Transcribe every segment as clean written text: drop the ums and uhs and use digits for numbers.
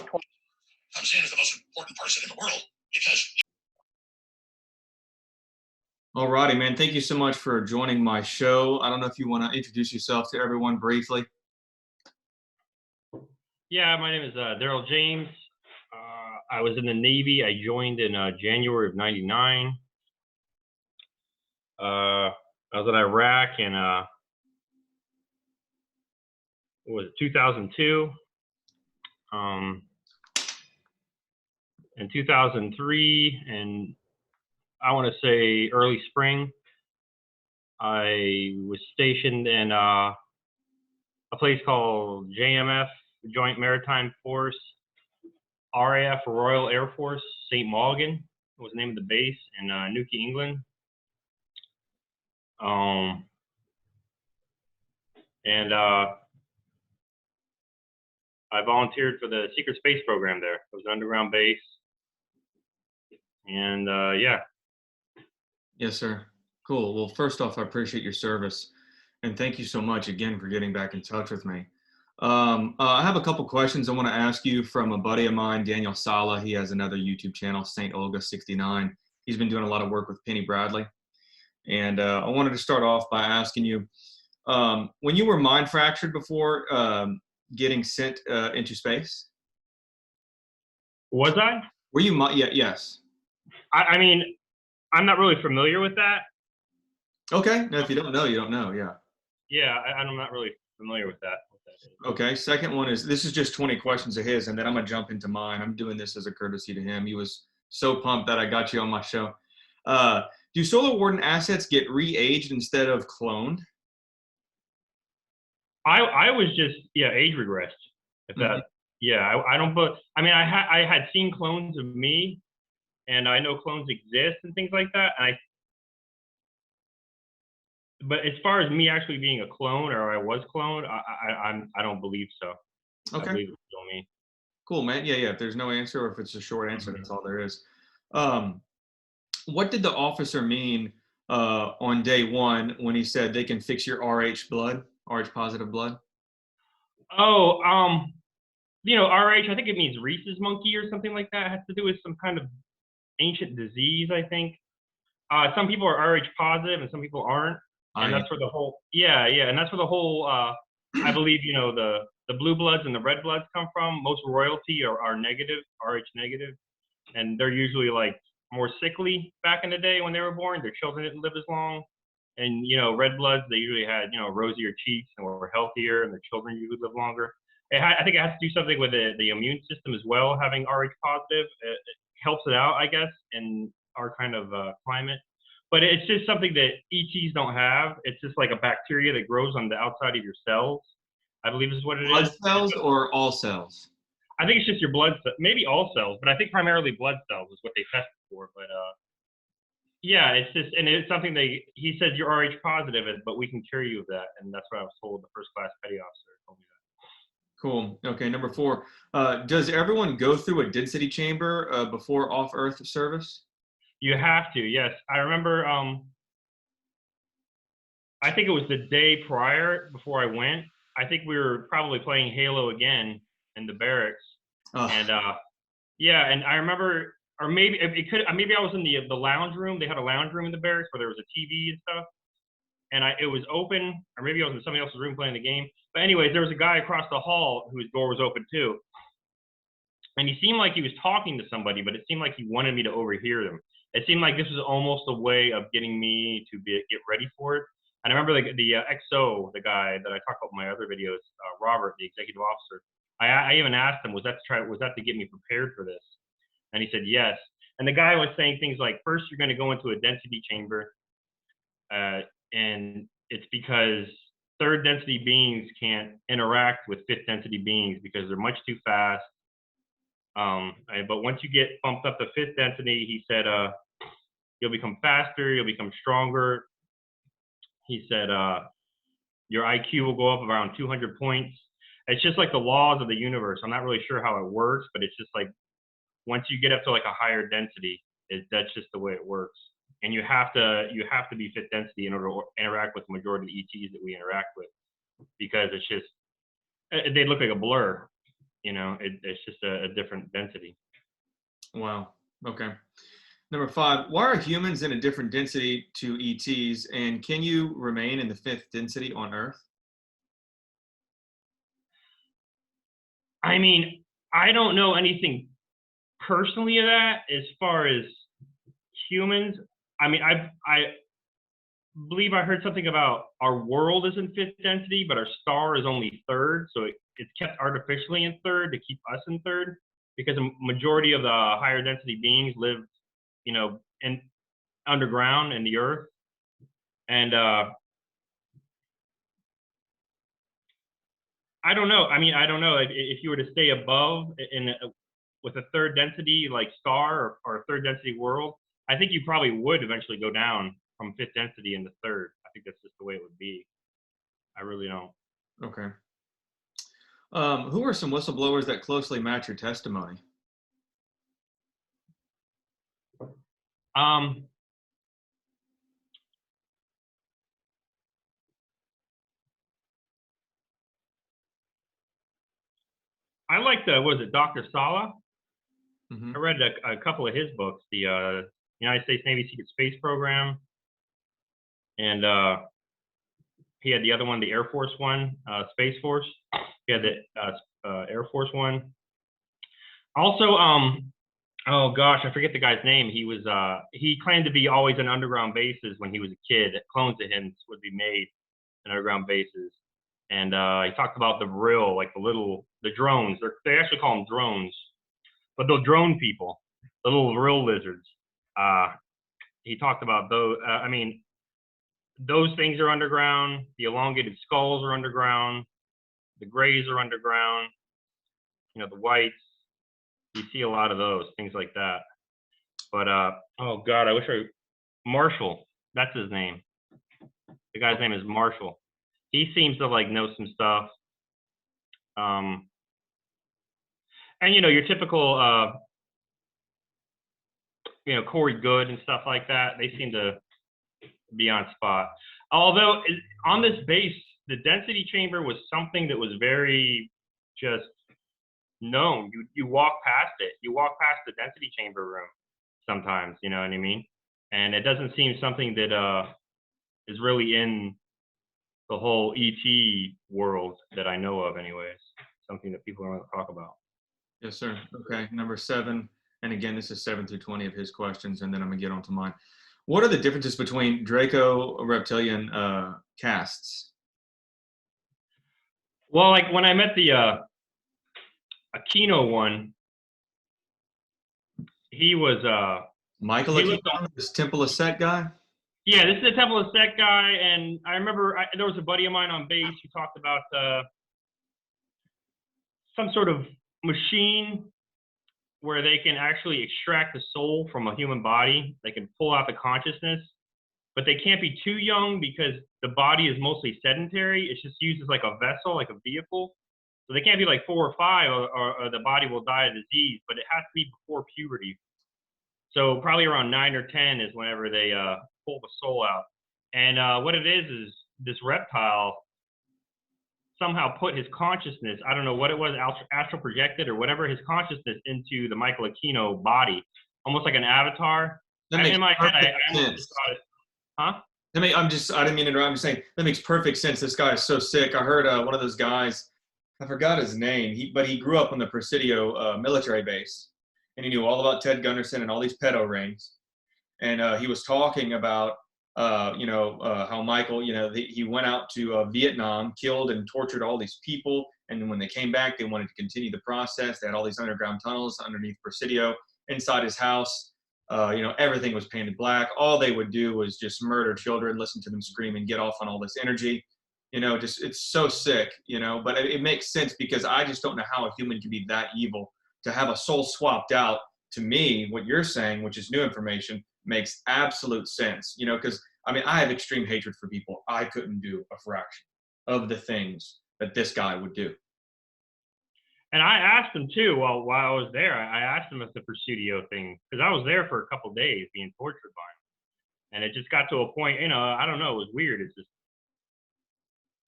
comes in as the most important person in the world because. All righty, man. Thank you so much for joining my show. I don't know if you want to introduce yourself to everyone briefly. Yeah, my name is Daryl James. I was in the Navy. I joined in January of '99. I was in Iraq in what was it, 2002. In 2003, and I want to say early spring, I was stationed in a place called JMF, Joint Maritime Force, RAF, Royal Air Force, St. Mulligan was the name of the base in Newquay, England. And I volunteered for the secret space program there. It was an underground base. And yeah. Yes, sir. Cool. Well, first off, I appreciate your service. And thank you so much again for getting back in touch with me. I have a couple questions I want to ask you from a buddy of mine, Daniel Sala. He has another YouTube channel, St. Olga 69. He's been doing a lot of work with Penny Bradley. And I wanted to start off by asking you, when you were mind fractured before getting sent into space? Was I? Were you, yeah, yes. I mean, I'm not really familiar with that. Okay. No, if you don't know, you don't know. Yeah. Yeah, I'm not really familiar with that. Okay. Second one is, this is just 20 questions of his, and then I'm going to jump into mine. I'm doing this as a courtesy to him. He was so pumped that I got you on my show. Do Solar Warden assets get re-aged instead of cloned? I was just, yeah, age regressed. If that, yeah, I don't, but I mean, I had seen clones of me, and I know clones exist and things like that. And but as far as me actually being a clone, or I was cloned, I don't believe so. Okay. I believe it's still me. Cool, man. Yeah, yeah. If there's no answer, or if it's a short answer, that's all there is. What did the officer mean on day one when he said they can fix your RH blood, RH positive blood? Oh, you know, RH, I think it means rhesus monkey or something like that. It has to do with some kind of ancient disease, I think. Some people are RH positive and some people aren't. And that's where the whole, and that's where the whole, I believe, you know, the blue bloods and the red bloods come from. Most royalty are negative, RH negative. And they're usually like more sickly back in the day when they were born. Their children didn't live as long. And, you know, red bloods, they usually had, you know, rosier cheeks and were healthier, and their children usually live longer. I think it has to do something with the immune system as well. Having RH positive, it helps it out, I guess, in our kind of climate. But it's just something that ETs don't have. It's just like a bacteria that grows on the outside of your cells, I believe is what it is. Blood cells or all cells? I think it's just your blood cells, maybe all cells, but I think primarily blood cells is what they tested for. But yeah, it's just, and it's something he said you're RH positive, but we can cure you of that. And that's what I was told. The first class petty officer told me that. Cool. Okay, number 4. Does everyone go through a density chamber before off-Earth service? You have to, yes. I remember, I think it was the day prior before I went. I think we were probably playing Halo again in the barracks. And yeah, and I remember, or maybe it could, maybe I was in the lounge room. They had a lounge room in the barracks where there was a TV and stuff. And it was open, or maybe I was in somebody else's room playing the game. But anyways, there was a guy across the hall whose door was open too. And he seemed like he was talking to somebody, but it seemed like he wanted me to overhear them. It seemed like this was almost a way of getting me to get ready for it. And I remember the XO, the guy that I talked about in my other videos, Robert, the executive officer. I even asked him, was that to get me prepared for this? And he said yes. And the guy was saying things like, first you're going to go into a density chamber, and it's because third density beings can't interact with fifth density beings because they're much too fast. But once you get bumped up to fifth density, he said, you'll become faster, you'll become stronger. He said, your IQ will go up around 200 points. It's just like the laws of the universe. I'm not really sure how it works, but it's just like, once you get up to like a higher density, that's just the way it works. And you have to be fifth density in order to interact with the majority of the ETs that we interact with, because it's just, they look like a blur. You know, it's just a different density. Wow. Okay. Number 5, why are humans in a different density to ETs, and can you remain in the 5th density on Earth? I mean, I don't know anything personally of that as far as humans. I mean, I believe I heard something about our world is in 5th density, but our star is only 3rd, so it's kept artificially in 3rd to keep us in 3rd, because a majority of the higher density beings live, you know, in underground in the earth. And I don't know. I mean, I don't know if you were to stay above with a 3rd density like star or a 3rd density world. I think you probably would eventually go down from 5th density into 3rd. I think that's just the way it would be. I really don't. Okay. Who are some whistleblowers that closely match your testimony? I like was it Dr. Sala? Mm-hmm. I read a couple of his books, the United States Navy Secret Space Program, and he had the other one, the Air Force one, Space Force. He had the Air Force one. Also, oh gosh, I forget the guy's name. He claimed to be always in underground bases when he was a kid. Clones of him would be made in underground bases. And he talked about the vril, like the drones. They actually call them drones, but they'll drone people, the little vril lizards. He talked about those. I mean, those things are underground. The elongated skulls are underground. The grays are underground. You know, the whites. You see a lot of those things like that. But oh god, Marshall. That's his name. The guy's name is Marshall. He seems to like know some stuff. And you know, your typical you know, Corey Good and stuff like that. They seem to be on spot. Although on this base, the density chamber was something that was very just known. You walk past it. You walk past the density chamber room sometimes, you know what I mean? And it doesn't seem something that is really in the whole ET world that I know of anyways. Something that people don't want to talk about. Yes, sir. Okay, number 7. And again, this is 7 through 20 of his questions, and then I'm gonna get on to mine. What are the differences between Draco Reptilian castes? Well, like when I met the Aquino one, he was Michael Aquino, this Temple of Set guy? Yeah, this is the Temple of Set guy, and I remember there was a buddy of mine on base who talked about some sort of machine where they can actually extract the soul from a human body. They can pull out the consciousness, but they can't be too young because the body is mostly sedentary. It's just used as like a vessel, like a vehicle. So they can't be like 4 or 5 or the body will die of disease, but it has to be before puberty. So probably around 9 or 10 is whenever they pull the soul out. And what it is this reptile somehow put his consciousness, I don't know what it was, astral projected or whatever, his consciousness into the Michael Aquino body, almost like an avatar. That makes in my head, I almost sense. thought it, huh? I didn't mean to interrupt. I'm just saying that makes perfect sense. This guy is so sick. I heard one of those guys, I forgot his name, but he grew up on the Presidio military base, and he knew all about Ted Gunderson and all these pedo rings. And he was talking about, how Michael, he went out to Vietnam, killed and tortured all these people. And when they came back, they wanted to continue the process. They had all these underground tunnels underneath Presidio. Inside his house, everything was painted black. All they would do was just murder children, listen to them scream, and get off on all this energy. It's so sick, but it makes sense because I just don't know how a human can be that evil to have a soul swapped out. To me, what you're saying, which is new information, makes absolute sense, because I have extreme hatred for people. I couldn't do a fraction of the things that this guy would do. And I asked him too, while I was there, I asked him if the Presidio thing, because I was there for a couple of days being tortured by him. And it just got to a point, I don't know, it was weird. It's just,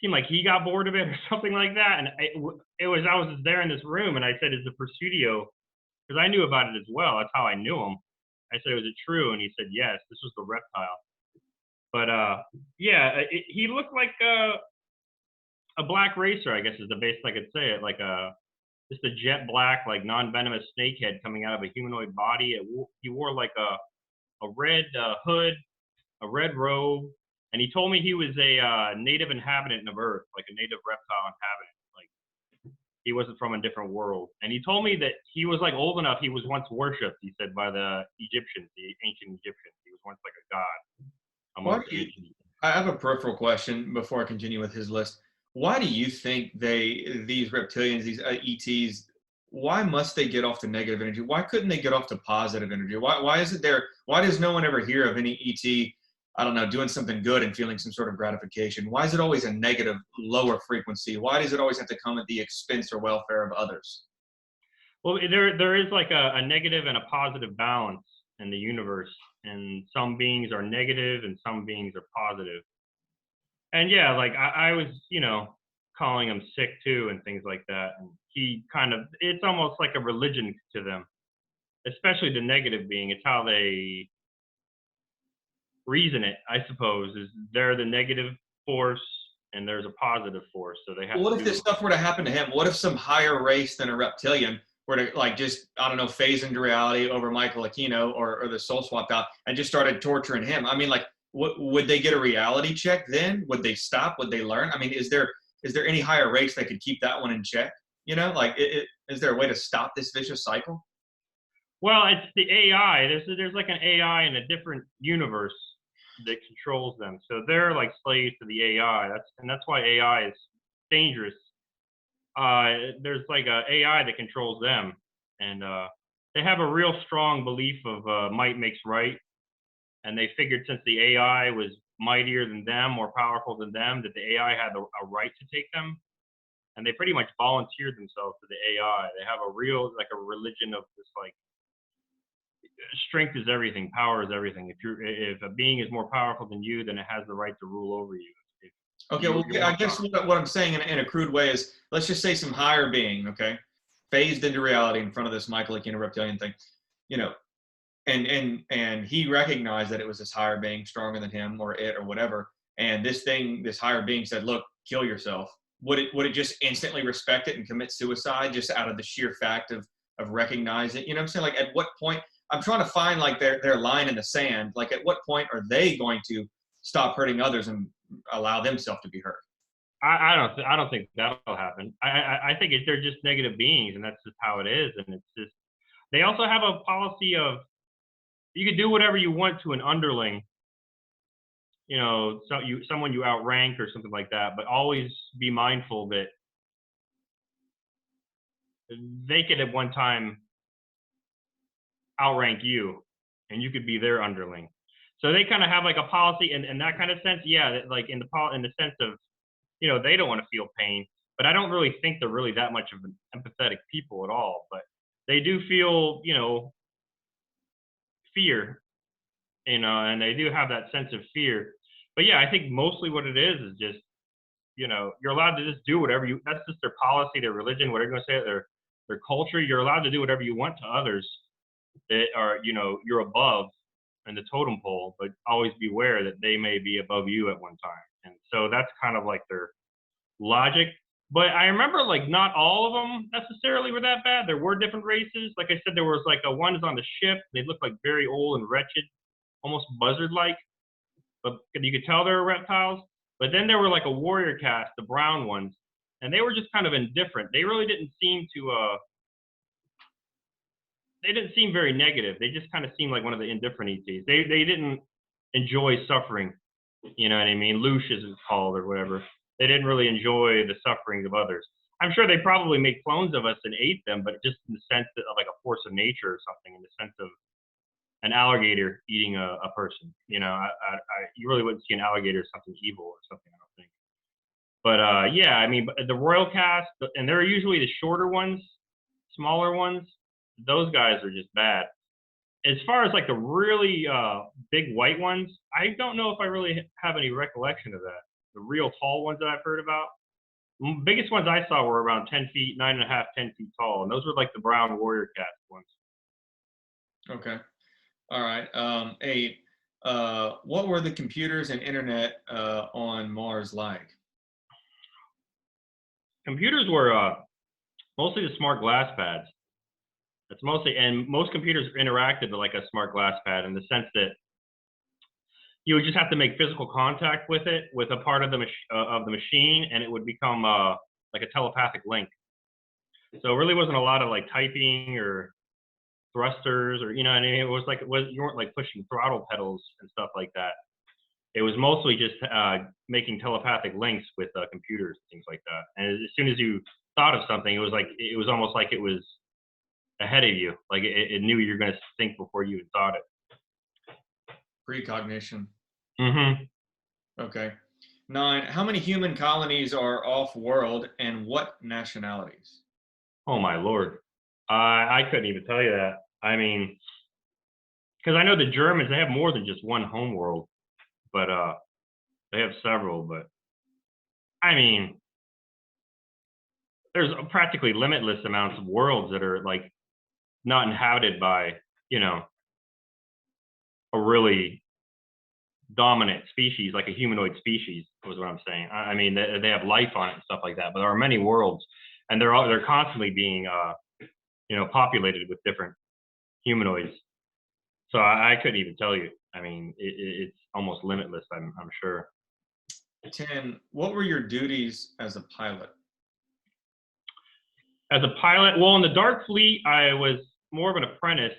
seemed like he got bored of it or something like that. And I was just there in this room, and I said, "Is the Presidio?" Because I knew about it as well. That's how I knew him. I said, "Was it true?" And he said, "Yes, this was the reptile." But yeah, he looked like a black racer, I guess is the best I could say it, like just a jet black, like non-venomous snake head coming out of a humanoid body. He wore like a red hood, a red robe, and he told me he was a native inhabitant of Earth, like a native reptile inhabitant. Like he wasn't from a different world. And he told me that he was like old enough. He was once worshipped, he said, by the Egyptians, the ancient Egyptians. He was once like a god Why amongst do the you, ancient. I have a peripheral question before I continue with his list. Why do you think these reptilians, these ETs, why must they get off the negative energy? Why couldn't they get off the positive energy? Why is it there? Why does no one ever hear of any ET, I don't know, doing something good and feeling some sort of gratification? Why is it always a negative, lower frequency? Why does it always have to come at the expense or welfare of others? Well, there is like a negative and a positive balance in the universe, and some beings are negative and some beings are positive. And yeah, like I was, calling him sick too and things like that. And he kind of, it's almost like a religion to them, especially the negative being. It's how they reason it, I suppose, is they're the negative force and there's a positive force. So they have What to if this do. stuff were to happen to him? What if some higher race than a reptilian were to like just, I don't know, phase into reality over Michael Aquino or the soul swapped out and just started torturing him? I mean, like, would they get a reality check then? Would they stop? Would they learn? I mean, is there any higher race that could keep that one in check? Like, is there a way to stop this vicious cycle? Well, it's the AI. There's like an AI in a different universe that controls them. So they're like slaves to the AI. That's why AI is dangerous. There's like a AI that controls them, and they have a real strong belief of might makes right. And they figured since the AI was mightier than them, more powerful than them, that the AI had a right to take them. And they pretty much volunteered themselves to the AI. They have a real like a religion of this like strength is everything, power is everything. If a being is more powerful than you, then it has the right to rule over you. If Okay, well, you're I more guess what I'm saying in a crude way is, let's just say some higher being, okay, phased into reality in front of this Michael Aquino reptilian thing, you know, and he recognized that it was this higher being stronger than him or it or whatever, and this higher being said, "Look, kill yourself." Would it just instantly respect it and commit suicide just out of the sheer fact of recognizing? You know what I'm saying? Like, at what point? I'm trying to find like their line in the sand. Like, at what point are they going to stop hurting others and allow themselves to be hurt? I don't think that'll happen. I think they're just negative beings, and that's just how it is. And it's just they also have a policy of you can do whatever you want to an underling, someone you outrank or something like that, but always be mindful that they could at one time outrank you, and you could be their underling. So they kind of have like a policy in that kind of sense. Yeah, that, like in the sense of they don't want to feel pain, but I don't really think they're really that much of an empathetic people at all. But they do feel fear, and they do have that sense of fear. But yeah, I think mostly what it is just you're allowed to just do whatever you. That's just their policy, their religion, whatever you're gonna say, their culture. You're allowed to do whatever you want to others that are you're above in the totem pole, but always beware that they may be above you at one time. And so that's kind of like their logic. But I remember like not all of them necessarily were that bad. There were different races. Like I said, there was like ones on the ship. They looked like very old and wretched, almost buzzard-like, but you could tell they were reptiles. But then there were like a warrior caste, the brown ones, and they were just kind of indifferent. They really didn't seem to they didn't seem very negative. They just kind of seemed like one of the indifferent ETs. They didn't enjoy suffering. You know what I mean? Louche as it's called or whatever. They didn't really enjoy the sufferings of others. I'm sure they probably made clones of us and ate them, but just in the sense of like a force of nature or something, in the sense of an alligator eating a person. You really wouldn't see an alligator as something evil or something, I don't think. But yeah, I mean, the royal cast, and they're usually the shorter ones, smaller ones. Those guys are just bad. As far as like the really big white ones, I don't know if I really have any recollection of that. the real tall ones that I've heard about. Biggest ones I saw were around 10 feet, 9.5, 10 feet tall, and those were like the brown warrior cat ones. Okay. All right. What were the computers and internet on Mars like? Computers were mostly the smart glass pads. It's mostly, and most computers interacted like a smart glass pad in the sense that you would just have to make physical contact with it, with a part of the machine, and it would become like a telepathic link. So it really wasn't a lot of like typing or thrusters, or you know what I mean. It was you weren't like pushing throttle pedals and stuff like that. It was mostly just making telepathic links with computers and things like that. And as soon as you thought of something, it was almost like it was ahead of you, like it knew you were going to think before you had thought it. Precognition. Mm-hmm. Okay. 9. How many human colonies are off-world, and what nationalities? Oh my lord, I couldn't even tell you that. I mean, because I know the Germans, they have more than just one home world, but they have several. But I mean, there's practically limitless amounts of worlds that are like not inhabited by, you know, a really dominant species, like a humanoid species, was what I'm saying. I mean, they have life on it and stuff like that, but there are many worlds, and they're constantly being, you know, populated with different humanoids. So I couldn't even tell you. I mean, it's almost limitless, I'm sure. 10. What were your duties as a pilot? As a pilot, well, in the Dark Fleet, I was more of an apprentice,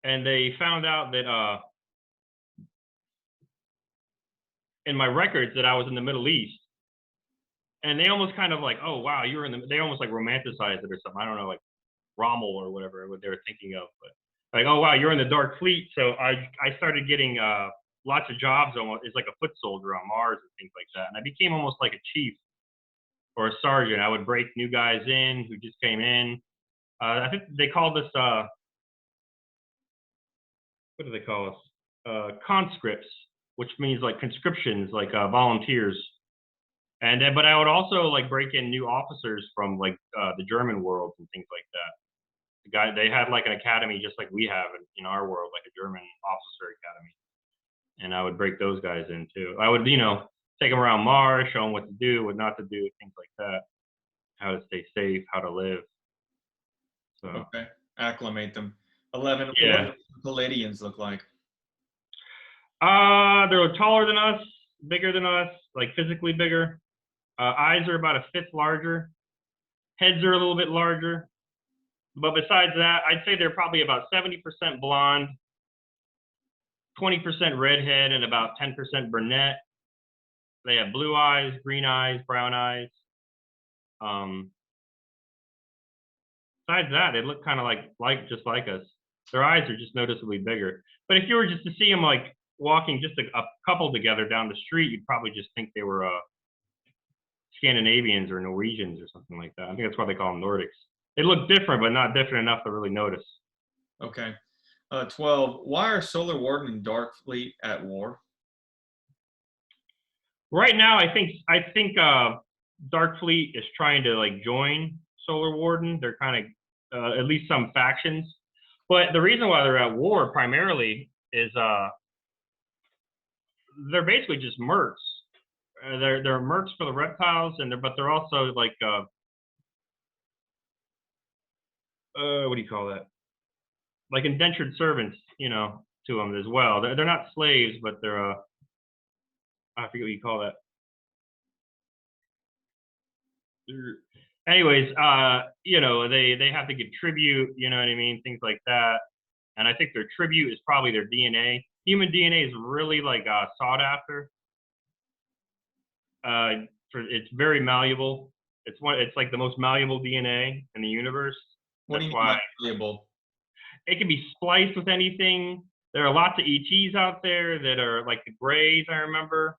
and they found out that in my records that I was in the Middle East, and they almost kind of like, oh wow, you're in the. They almost like romanticized it or something. I don't know, like Rommel or whatever what they were thinking of, but like, oh wow, you're in the Dark Fleet. So I started getting lots of jobs almost as like a foot soldier on Mars and things like that, and I became almost like a chief or a sergeant. I would break new guys in who just came in. I think they called us what do they call us? Conscripts, which means like conscriptions, like volunteers. And then, but I would also like break in new officers from like the German world and things like that. They had like an academy just like we have in our world, like a German officer academy. And I would break those guys in too. I would, you know, take them around Mars, show them what to do, what not to do, things like that. How to stay safe, how to live. So Okay. Acclimate them. 11. yeah. What do the Pleiadians look like? They're taller than us, bigger than us, like physically bigger. Eyes are about a fifth larger. Heads are a little bit larger. But besides that, I'd say they're probably about 70% blonde, 20% redhead, and about 10% brunette. They have blue eyes, green eyes, brown eyes. Besides that, they look kind of like just like us. Their eyes are just noticeably bigger. But if you were just to see them like walking just a couple together down the street, you'd probably just think they were Scandinavians or Norwegians or something like that. I think that's why they call them Nordics. They look different, but not different enough to really notice. Okay. 12. Why are Solar Warden and Dark Fleet at war? Right now, I think Dark Fleet is trying to like join Solar Warden. They're kind of at least some factions. But the reason why they're at war primarily is they're basically just mercs. They're mercs for the reptiles, but they're also like what do you call that? Like indentured servants, you know, to them as well. They're not slaves, but they're I forget what you call that. Anyways, you know, they have to give tribute, you know what I mean, things like that. And I think their tribute is probably their DNA. Human DNA is really like sought after. It's very malleable. It's like the most malleable DNA in the universe. What do you mean by malleable? It can be spliced with anything. There are lots of ETs out there that are like the grays, I remember.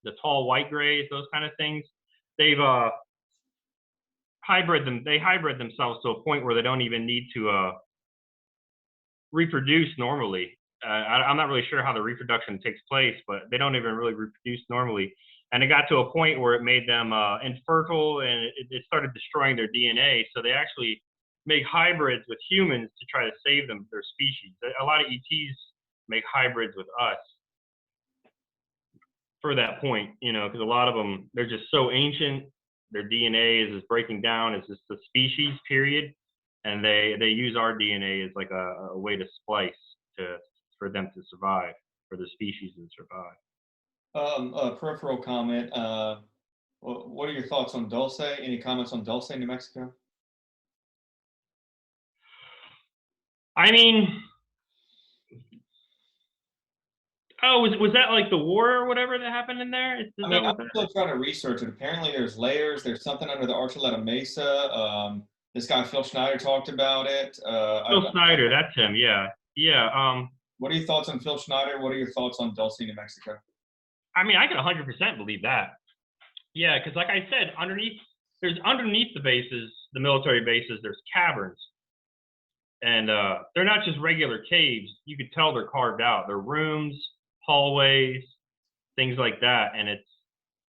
The tall white grays, those kind of things. They've hybrid themselves to a point where they don't even need to reproduce normally. I'm not really sure how the reproduction takes place, but they don't even really reproduce normally. And it got to a point where it made them infertile, and it started destroying their DNA. So they actually make hybrids with humans to try to save them, their species. A lot of ETs make hybrids with us for that point, because a lot of them, they're just so ancient. Their DNA is just breaking down. It's just a species, period. And they use our DNA as like a way to splice for them to survive, for the species to survive. A peripheral comment. What are your thoughts on Dulce? Any comments on Dulce, New Mexico? I mean, was that like the war or whatever that happened in there? I'm still trying to research it. Apparently there's layers. There's something under the Archuleta Mesa. This guy, Phil Schneider, talked about it. Phil Schneider, that's him, yeah. Yeah. What are your thoughts on Phil Schneider? What are your thoughts on Dulce, New Mexico? I mean, I can 100% believe that. Yeah, because like I said, underneath the bases, the military bases, there's caverns. And they're not just regular caves. You could tell they're carved out. They're rooms, hallways, things like that. And it's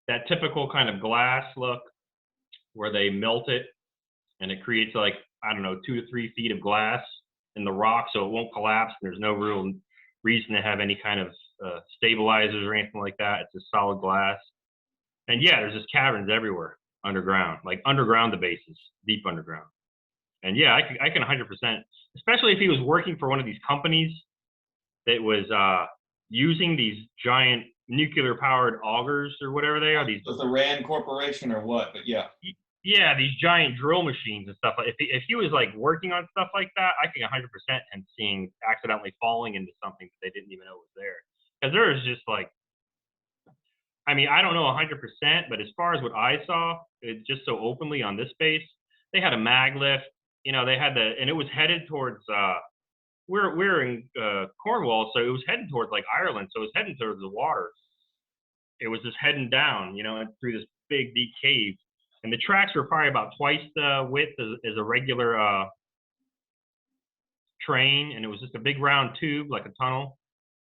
that typical kind of glass look where they melt it and it creates like, I don't know, 2 to 3 feet of glass in the rock so it won't collapse. There's no real reason to have any kind of stabilizers or anything like that. It's just solid glass. And yeah, there's just caverns everywhere underground, like underground the bases, deep underground. And yeah, I can 100%, especially if he was working for one of these companies that was using these giant nuclear powered augers or whatever they are. These was the Rand Corporation or what? But yeah. Yeah, these giant drill machines and stuff. If he was like working on stuff like that, I can 100% and seeing accidentally falling into something that they didn't even know was there. Because there is just like, I mean, I don't know 100%, but as far as what I saw, it's just so openly on this base, they had a mag lift. They had and it was headed towards. We're in Cornwall, so it was headed towards like Ireland, so it was heading towards the water. It was just heading down, through this big deep cave, and the tracks were probably about twice the width as a regular train, and it was just a big round tube, like a tunnel,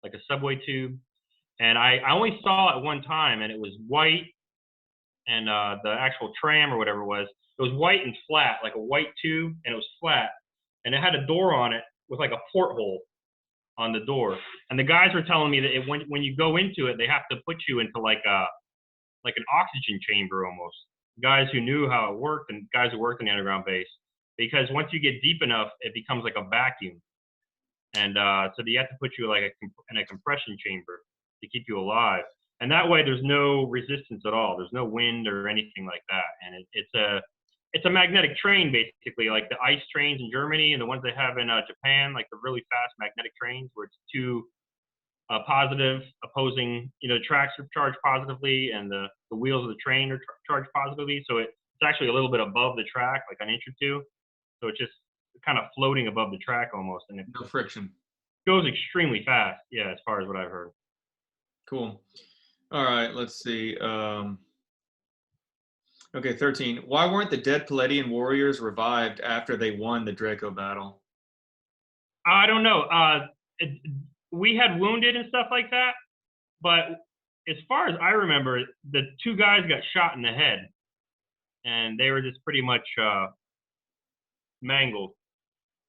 like a subway tube. And I only saw it one time, and it was white, and the actual tram or whatever it was white and flat, like a white tube, and it was flat, and it had a door on it with like a porthole on the door. And the guys were telling me that when you go into it, they have to put you into like an oxygen chamber almost. Guys who knew how it worked and guys who worked in the underground base, because once you get deep enough, it becomes like a vacuum. And so you have to put you like in a compression chamber to keep you alive. And that way there's no resistance at all. There's no wind or anything like that. And it's a magnetic train, basically, like the ice trains in Germany and the ones they have in Japan, like the really fast magnetic trains where it's two positive opposing, the tracks are charged positively and the wheels of the train are charged positively. So it's actually a little bit above the track, like an inch or two. So it's just kind of floating above the track almost. And no friction. Goes extremely fast, yeah, as far as what I've heard. Cool. All right, let's see. Okay, 13. Why weren't the dead Pleiadian warriors revived after they won the Draco battle? I don't know. We had wounded and stuff like that, but as far as I remember, the 2 guys got shot in the head, and they were just pretty much mangled.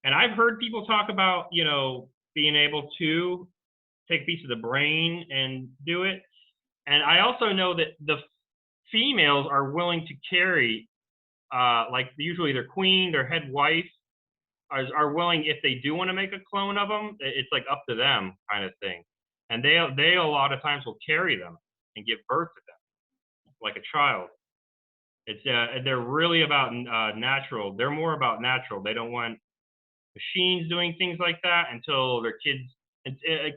And I've heard people talk about, being able to take a piece of the brain and do it. And I also know that the females are willing to carry, like usually their queen, their head wife, are willing, if they do want to make a clone of them, it's like up to them kind of thing. And they a lot of times will carry them and give birth to them like a child. It's they're really about natural. They're more about natural. They don't want machines doing things like that until their kids.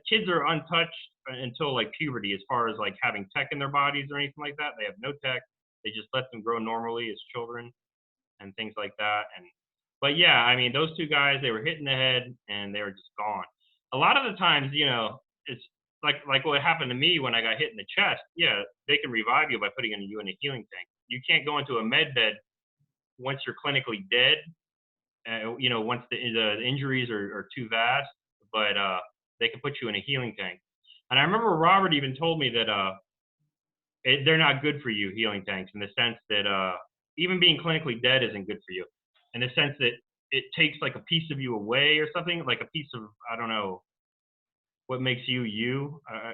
Kids are untouched until like puberty, as far as like having tech in their bodies or anything like that. They have no tech. They just let them grow normally as children and things like that. But yeah, I mean, those 2 guys, they were hit in the head and they were just gone. A lot of the times, it's like what happened to me when I got hit in the chest. Yeah, they can revive you by putting you in a healing tank. You can't go into a med bed once you're clinically dead. Once the injuries are too vast. But they can put you in a healing tank. And I remember Robert even told me that they're not good for you, healing tanks, in the sense that even being clinically dead isn't good for you, in the sense that it takes like a piece of you away or something, like a piece of, I don't know, what makes you you. I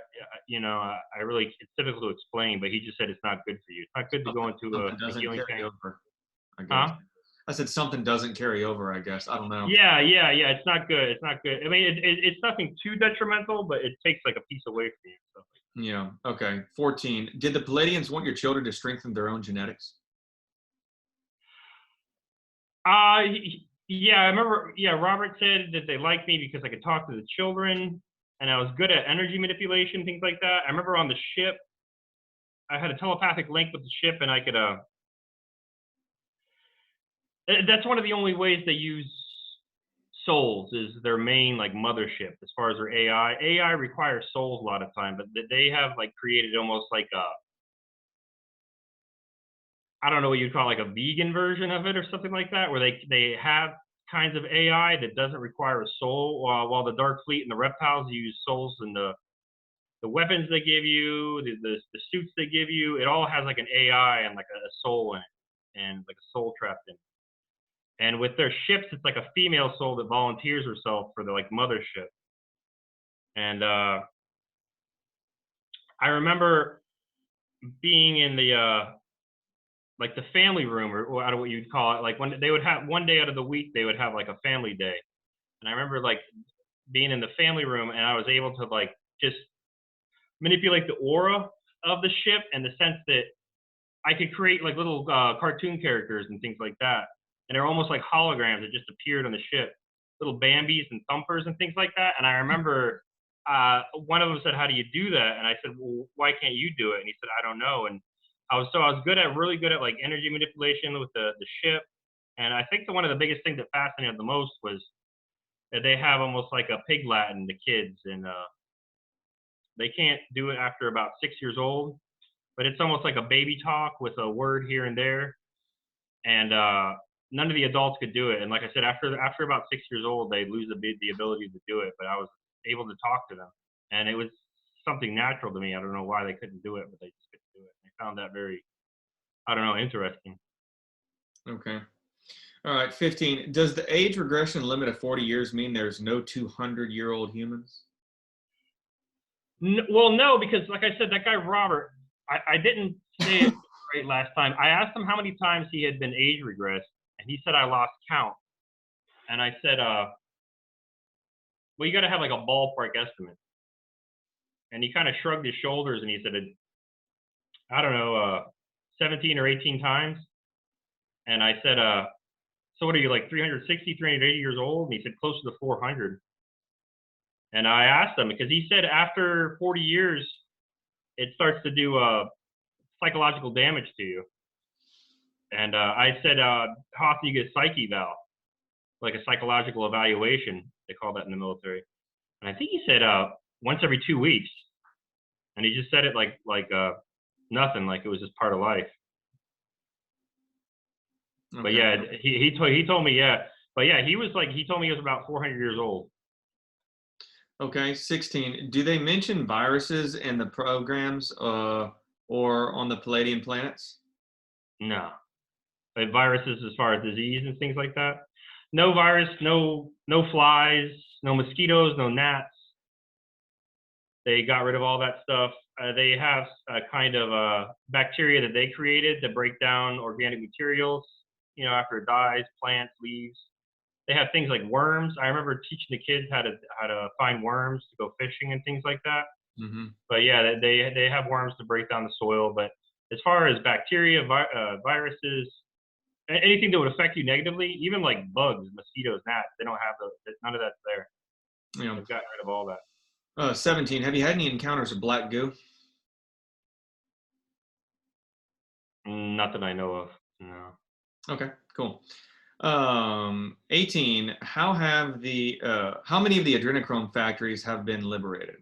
really, it's difficult to explain, but he just said it's not good for you. It's not good to go into a doesn't healing carry tank. over, I guess. Huh? I said something doesn't carry over, I guess. I don't know. Yeah. It's not good. It's not good. I mean, it's nothing too detrimental, but it takes like a piece away from you. So. Yeah. Okay. 14. Did the Pleiadians want your children to strengthen their own genetics? Yeah, I remember. Yeah, Robert said that they liked me because I could talk to the children, and I was good at energy manipulation, things like that. I remember on the ship, I had a telepathic link with the ship, and I could. That's one of the only ways they use souls, is their main like mothership as far as their AI. AI requires souls a lot of time, but they have like created almost like a, I don't know what you'd call like a vegan version of it or something like that, where they have kinds of AI that doesn't require a soul, while the Dark Fleet and the reptiles use souls, and the weapons they give you, the suits they give you, it all has like an AI and like a soul in it, and like a soul trapped in it. And with their ships, it's like a female soul that volunteers herself for the like mothership. And I remember being in the like the family room, or I don't know what you'd call it. Like when they would have one day out of the week, they would have like a family day. And I remember like being in the family room, and I was able to like just manipulate the aura of the ship, in the sense that I could create like little cartoon characters and things like that. And they're almost like holograms that just appeared on the ship, little Bambis and Thumpers and things like that. And I remember one of them said, "How do you do that?" And I said, "Well, why can't you do it?" And he said, "I don't know." And I was really good at like energy manipulation with the ship. And I think one of the biggest things that fascinated the most was that they have almost like a pig Latin, the kids, and they can't do it after about 6 years old, but it's almost like a baby talk with a word here and there. And none of the adults could do it. And like I said, after about 6 years old, they lose the ability to do it. But I was able to talk to them, and it was something natural to me. I don't know why they couldn't do it, but they just couldn't do it. I found that very, I don't know, interesting. Okay. All right. 15. Does the age regression limit of 40 years mean there's no 200-year-old humans? Well, no, because like I said, that guy Robert, I didn't say it right last time. I asked him how many times he had been age regressed, and he said I lost count. And I said, well, you got to have like a ballpark estimate. And he kind of shrugged his shoulders, and he said, I don't know, 17 or 18 times. And I said, so what are you, like 360, 380 years old? And he said, closer to 400. And I asked him, because he said after 40 years, it starts to do psychological damage to you. And I said, how often do you get psyche eval? Like a psychological evaluation, they call that in the military. And I think he said once every 2 weeks. And he just said it like nothing, like it was just part of life. Okay. But yeah, he told me, yeah. But yeah, he told me he was about 400 years old. Okay, 16. Do they mention viruses in the programs or on the Pleiadian planets? No. Like viruses as far as disease and things like that? No virus, no flies, no mosquitoes, no gnats. They got rid of all that stuff. They have a kind of bacteria that they created to break down organic materials, after it dies, plants, leaves. They have things like worms. I remember teaching the kids how to find worms to go fishing and things like that. Mm-hmm. But yeah, they have worms to break down the soil. But as far as bacteria, viruses, anything that would affect you negatively, even like bugs, mosquitoes, gnats, they don't have those. None of that's there. Yeah. They've gotten rid of all that. 17. Have you had any encounters with black goo? Not that I know of. No. Okay, cool. 18. How many of the Adrenochrome factories have been liberated?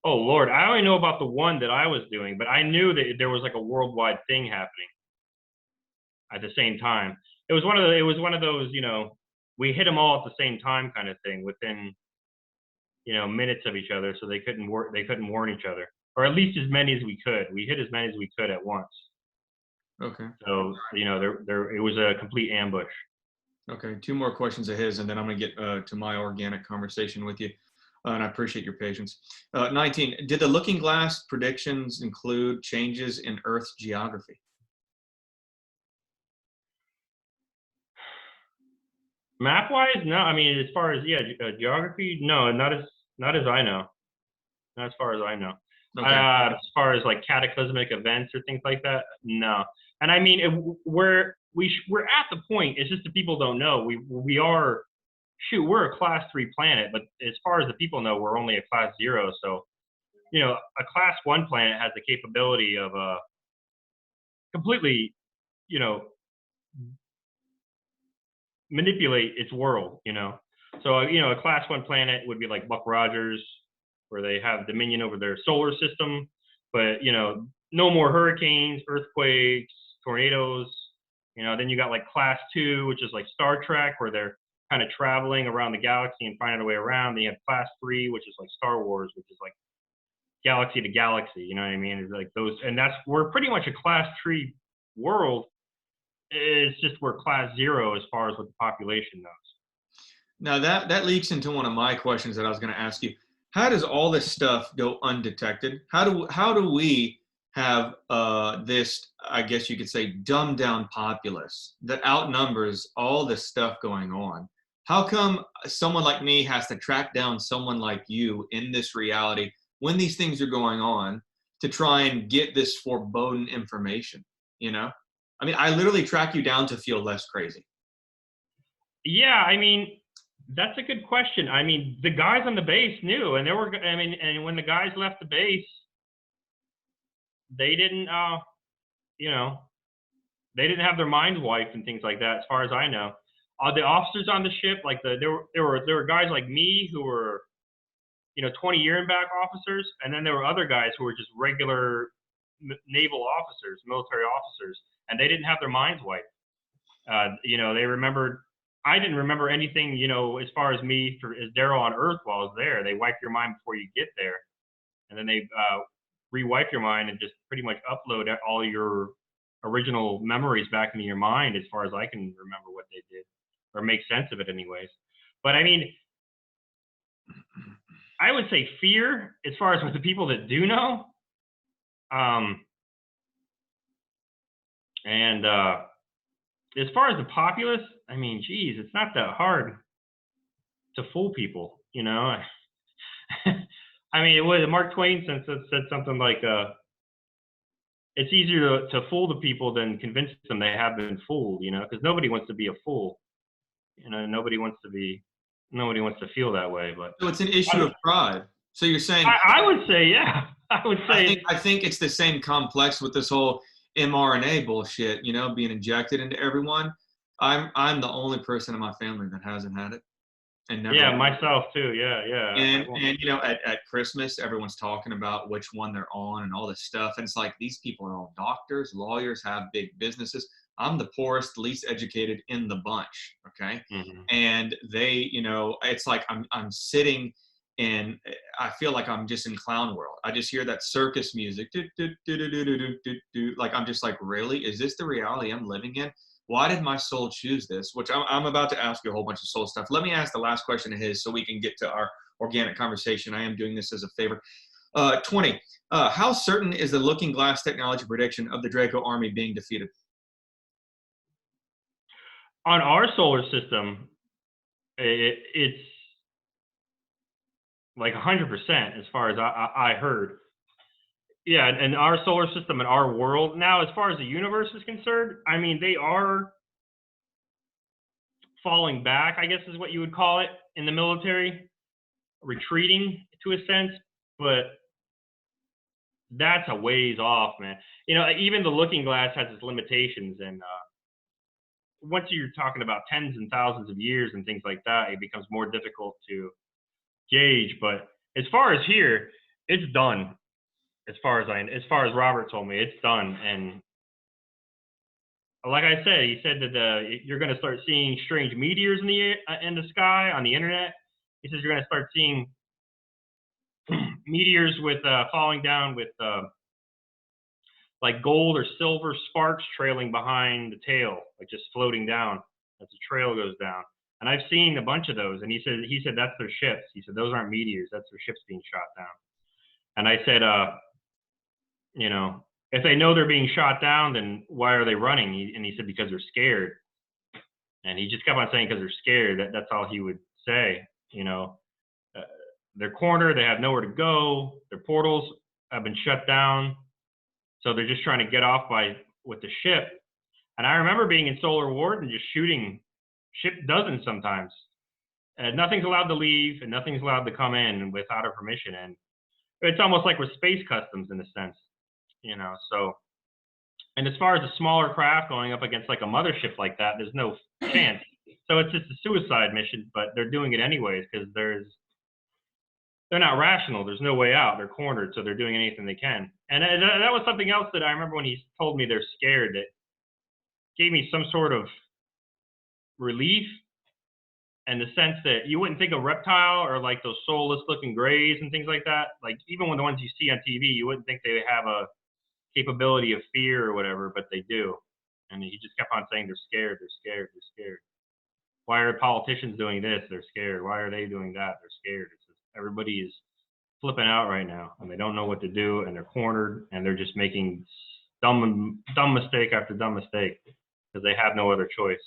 Oh Lord, I only know about the one that I was doing, but I knew that there was like a worldwide thing happening at the same time. It was one of those, we hit them all at the same time kind of thing within minutes of each other, so they couldn't warn each other, or at least as many as we could. We hit as many as we could at once. Okay. So it was a complete ambush. Okay. 2 more questions of his, and then I'm going to get to my organic conversation with you. And I appreciate your patience. 19. Did the Looking Glass predictions include changes in Earth's geography? Map-wise, no. I mean, as far as geography, no, not as I know. Not as far as I know. Okay. As far as like cataclysmic events or things like that, no. And I mean, we're at the point. It's just the people don't know. We're a class 3 planet, but as far as the people know, we're only a class 0. So, a class 1 planet has the capability of completely, manipulate its world, So, a class 1 planet would be like Buck Rogers, where they have dominion over their solar system, but, no more hurricanes, earthquakes, tornadoes. Then you got like class 2, which is like Star Trek, where they're kind of traveling around the galaxy and finding a way around. Then you have class 3, which is like Star Wars, which is like galaxy to galaxy. You know what I mean? It's like those, and we're pretty much a class 3 world. It's just we're class 0 as far as what the population knows. Now that leaks into one of my questions that I was going to ask you. How does all this stuff go undetected? How do we have this, I guess you could say, dumbed down populace that outnumbers all this stuff going on? How come someone like me has to track down someone like you in this reality when these things are going on to try and get this foreboding information? I mean, I literally track you down to feel less crazy. Yeah, I mean, that's a good question. I mean, the guys on the base knew, and and when the guys left the base, they didn't, they didn't have their minds wiped and things like that, as far as I know. The officers on the ship, like there were guys like me who were, 20-year and back officers, and then there were other guys who were just regular naval officers, military officers, and they didn't have their minds wiped. They remembered. I didn't remember anything, as far as me, as Daryl on Earth while I was there. They wipe your mind before you get there, and then they re-wipe your mind and just pretty much upload all your original memories back into your mind, as far as I can remember what they did, or make sense of it anyways. But I mean, I would say fear, as far as with the people that do know. And as far as the populace, I mean, geez, it's not that hard to fool people, I mean, it was Mark Twain said something like, it's easier to fool the people than convince them they have been fooled, because nobody wants to be a fool. Nobody wants to feel that way. But so it's an issue of pride. So you're saying I would say, yeah. I think it's the same complex with this whole mRNA bullshit, being injected into everyone. I'm the only person in my family that hasn't had it. And never. Yeah, myself too. Yeah. And at Christmas, everyone's talking about which one they're on and all this stuff. And it's like, these people are all doctors, lawyers, have big businesses. I'm the poorest, least educated in the bunch. Okay. Mm-hmm. And they, it's like I'm sitting and I feel like I'm just in clown world. I just hear that circus music. Like, I'm just like, really? Is this the reality I'm living in? Why did my soul choose this? Which I'm about to ask you a whole bunch of soul stuff. Let me ask the last question of his so we can get to our organic conversation. I am doing this as a favor. 20. How certain is the Looking Glass technology prediction of the Draco army being defeated? On our solar system, it's like 100% as far as I heard. Yeah, and our solar system and our world now, as far as the universe is concerned, I mean, they are falling back, I guess is what you would call it in the military, retreating to a sense, but that's a ways off, man. Even the Looking Glass has its limitations, and once you're talking about tens and thousands of years and things like that, it becomes more difficult to gauge. But as far as here, it's done. As far as Robert told me, it's done. And like I said, he said that you're going to start seeing strange meteors in the sky on the internet. He says you're going to start seeing meteors with falling down with like gold or silver sparks trailing behind the tail, like just floating down as the trail goes down. And I've seen a bunch of those. And he said that's their ships. He said those aren't meteors. That's their ships being shot down. And I said, you know, if they know they're being shot down, then why are they running? And he said because they're scared. And he just kept on saying because they're scared. That's all he would say. You know, they're cornered. They have nowhere to go. Their portals have been shut down. So they're just trying to get off with the ship. And I remember being in Solar Ward and just shooting ship dozens sometimes. And nothing's allowed to leave and nothing's allowed to come in without our permission. And it's almost like with space customs in a sense, you know. So, and as far as a smaller craft going up against like a mothership like that, there's no chance. So it's just a suicide mission, but they're doing it anyways because they're not rational. There's no way out. They're cornered, so they're doing anything they can. And that was something else that I remember when he told me they're scared. That gave me some sort of relief, in the sense that you wouldn't think of reptile or like those soulless-looking grays and things like that. Like even when the ones you see on TV, you wouldn't think they have a capability of fear or whatever, but they do. And he just kept on saying they're scared, they're scared, they're scared. Why are politicians doing this? They're scared. Why are they doing that? They're scared. It's just, everybody is flipping out right now, and they don't know what to do, and they're cornered, and they're just making dumb mistake after dumb mistake because they have no other choice.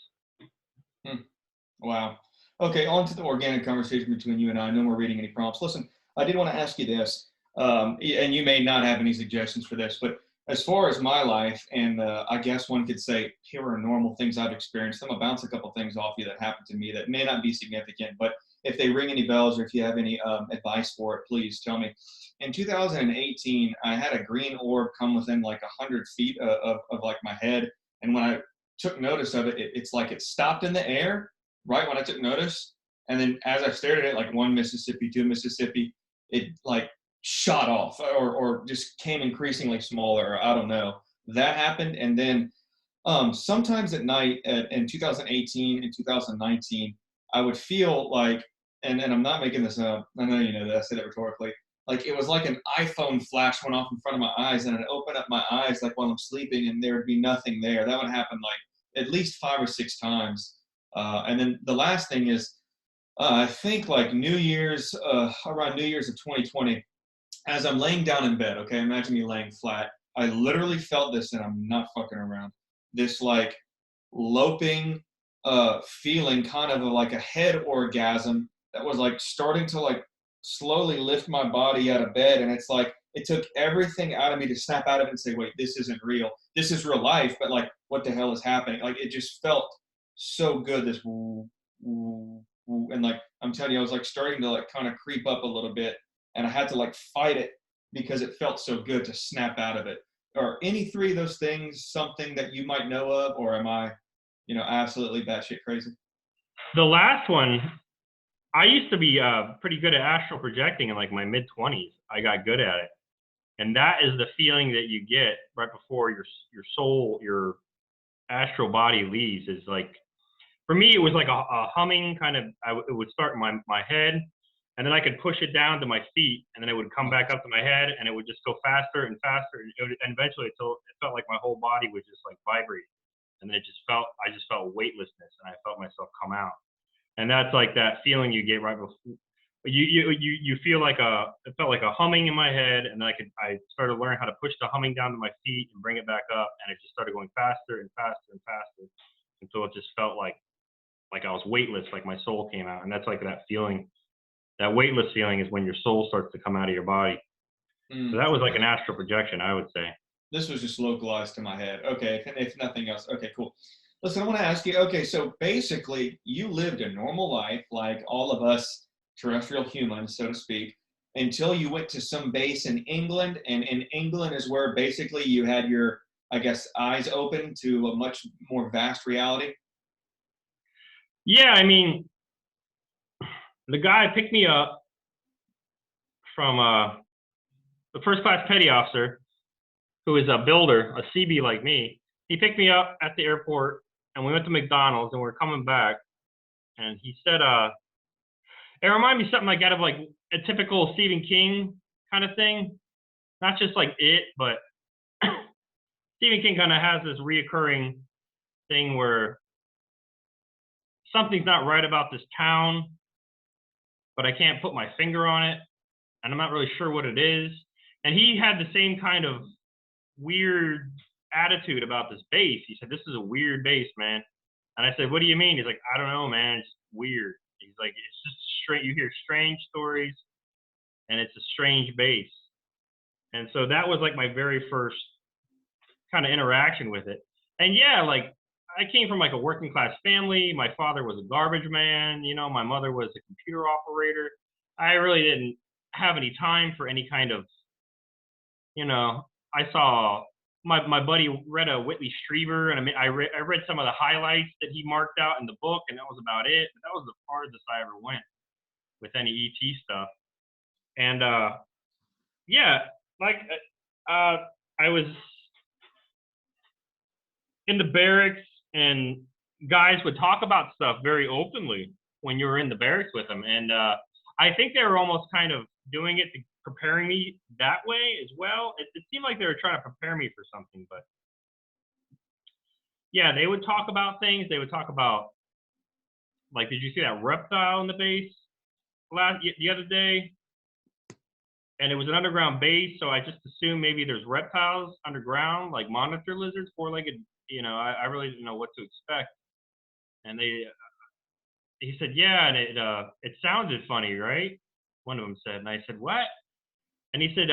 Wow. Okay, on to the organic conversation between you and I. No more reading any prompts. Listen, I did want to ask you this, and you may not have any suggestions for this, but as far as my life, and I guess one could say paranormal things I've experienced, I'm going to bounce a couple things off you that happened to me that may not be significant, but if they ring any bells or if you have any advice for it, please tell me. In 2018, I had a green orb come within like 100 feet of like my head, and when I took notice of it, it's like it stopped in the air right when I took notice, and then as I stared at it, like 1 Mississippi, 2 Mississippi, it like shot off or just came increasingly smaller, or I don't know. That happened, and then sometimes at night in 2018 and 2019, I would feel like, and I'm not making this up, I know you know that, I said it rhetorically, like it was like an iPhone flash went off in front of my eyes, and I'd open up my eyes like while I'm sleeping, and there would be nothing there. That would happen like at least 5 or 6 times. And then the last thing is, I think like around New Year's of 2020, as I'm laying down in bed, okay, imagine me laying flat, I literally felt this, and I'm not fucking around, this like loping feeling, kind of like a head orgasm that was like starting to like slowly lift my body out of bed. And it's like, it took everything out of me to snap out of it and say, wait, this isn't real. This is real life, but like, what the hell is happening? Like, it just felt so good, this woo, woo, woo. And like, I'm telling you, I was like starting to like kind of creep up a little bit, and I had to like fight it because it felt so good to snap out of it. Are any 3 of those things something that you might know of, or am I, you know, absolutely batshit crazy? The last one, I used to be pretty good at astral projecting in like my mid-20s. I got good at it. And that is the feeling that you get right before your soul, your astral body leaves, is like, for me, it was like a humming kind of, it would start in my head, and then I could push it down to my feet, and then it would come back up to my head, and it would just go faster and faster. And eventually it felt like my whole body was just like vibrating. And then I just felt weightlessness, and I felt myself come out. And that's like that feeling you get right before you feel like it felt like a humming in my head, and then I started learning how to push the humming down to my feet and bring it back up, and it just started going faster and faster and faster until it just felt like I was weightless, like my soul came out. And that's like that feeling, that weightless feeling is when your soul starts to come out of your body. So that was like an astral projection, I would say. This was just localized to my head. Okay, if nothing else. Okay, cool. Listen, I want to ask you, okay, so basically you lived a normal life like all of us terrestrial humans, so to speak, until you went to some base in England. And in England is where basically you had your, I guess, eyes open to a much more vast reality. Yeah, I mean, the guy picked me up from the first class petty officer, who is a builder, a CB like me. He picked me up at the airport, and we went to McDonald's, and we're coming back. And he said, it reminded me something like out of like a typical Stephen King kind of thing. Not just like it, but Stephen King kind of has this reoccurring thing where something's not right about this town, but I can't put my finger on it, and I'm not really sure what it is. And he had the same kind of weird attitude about this base. He said, "This is a weird base, man." And I said, "What do you mean?" He's like, "I don't know, man. It's weird." He's like, "It's just strange. You hear strange stories, and it's a strange base." And so that was like my very first kind of interaction with it. And yeah, like I came from like a working class family. My father was a garbage man. You know, my mother was a computer operator. I really didn't have any time for any kind of, you know, I saw my buddy read a Whitley Strieber, and I read some of the highlights that he marked out in the book, and that was about it. But that was the farthest I ever went with any ET stuff. And yeah, like I was in the barracks, and guys would talk about stuff very openly when you were in the barracks with them. And I think they were almost kind of doing it to preparing me that way as well. It seemed like they were trying to prepare me for something, but yeah, they would talk about things. They would talk about, like, did you see that reptile in the base the other day? And it was an underground base, so I just assumed maybe there's reptiles underground, like monitor lizards, four-legged. You know, I really didn't know what to expect. And he said, yeah, and it sounded funny, right? One of them said, and I said, what? And he said,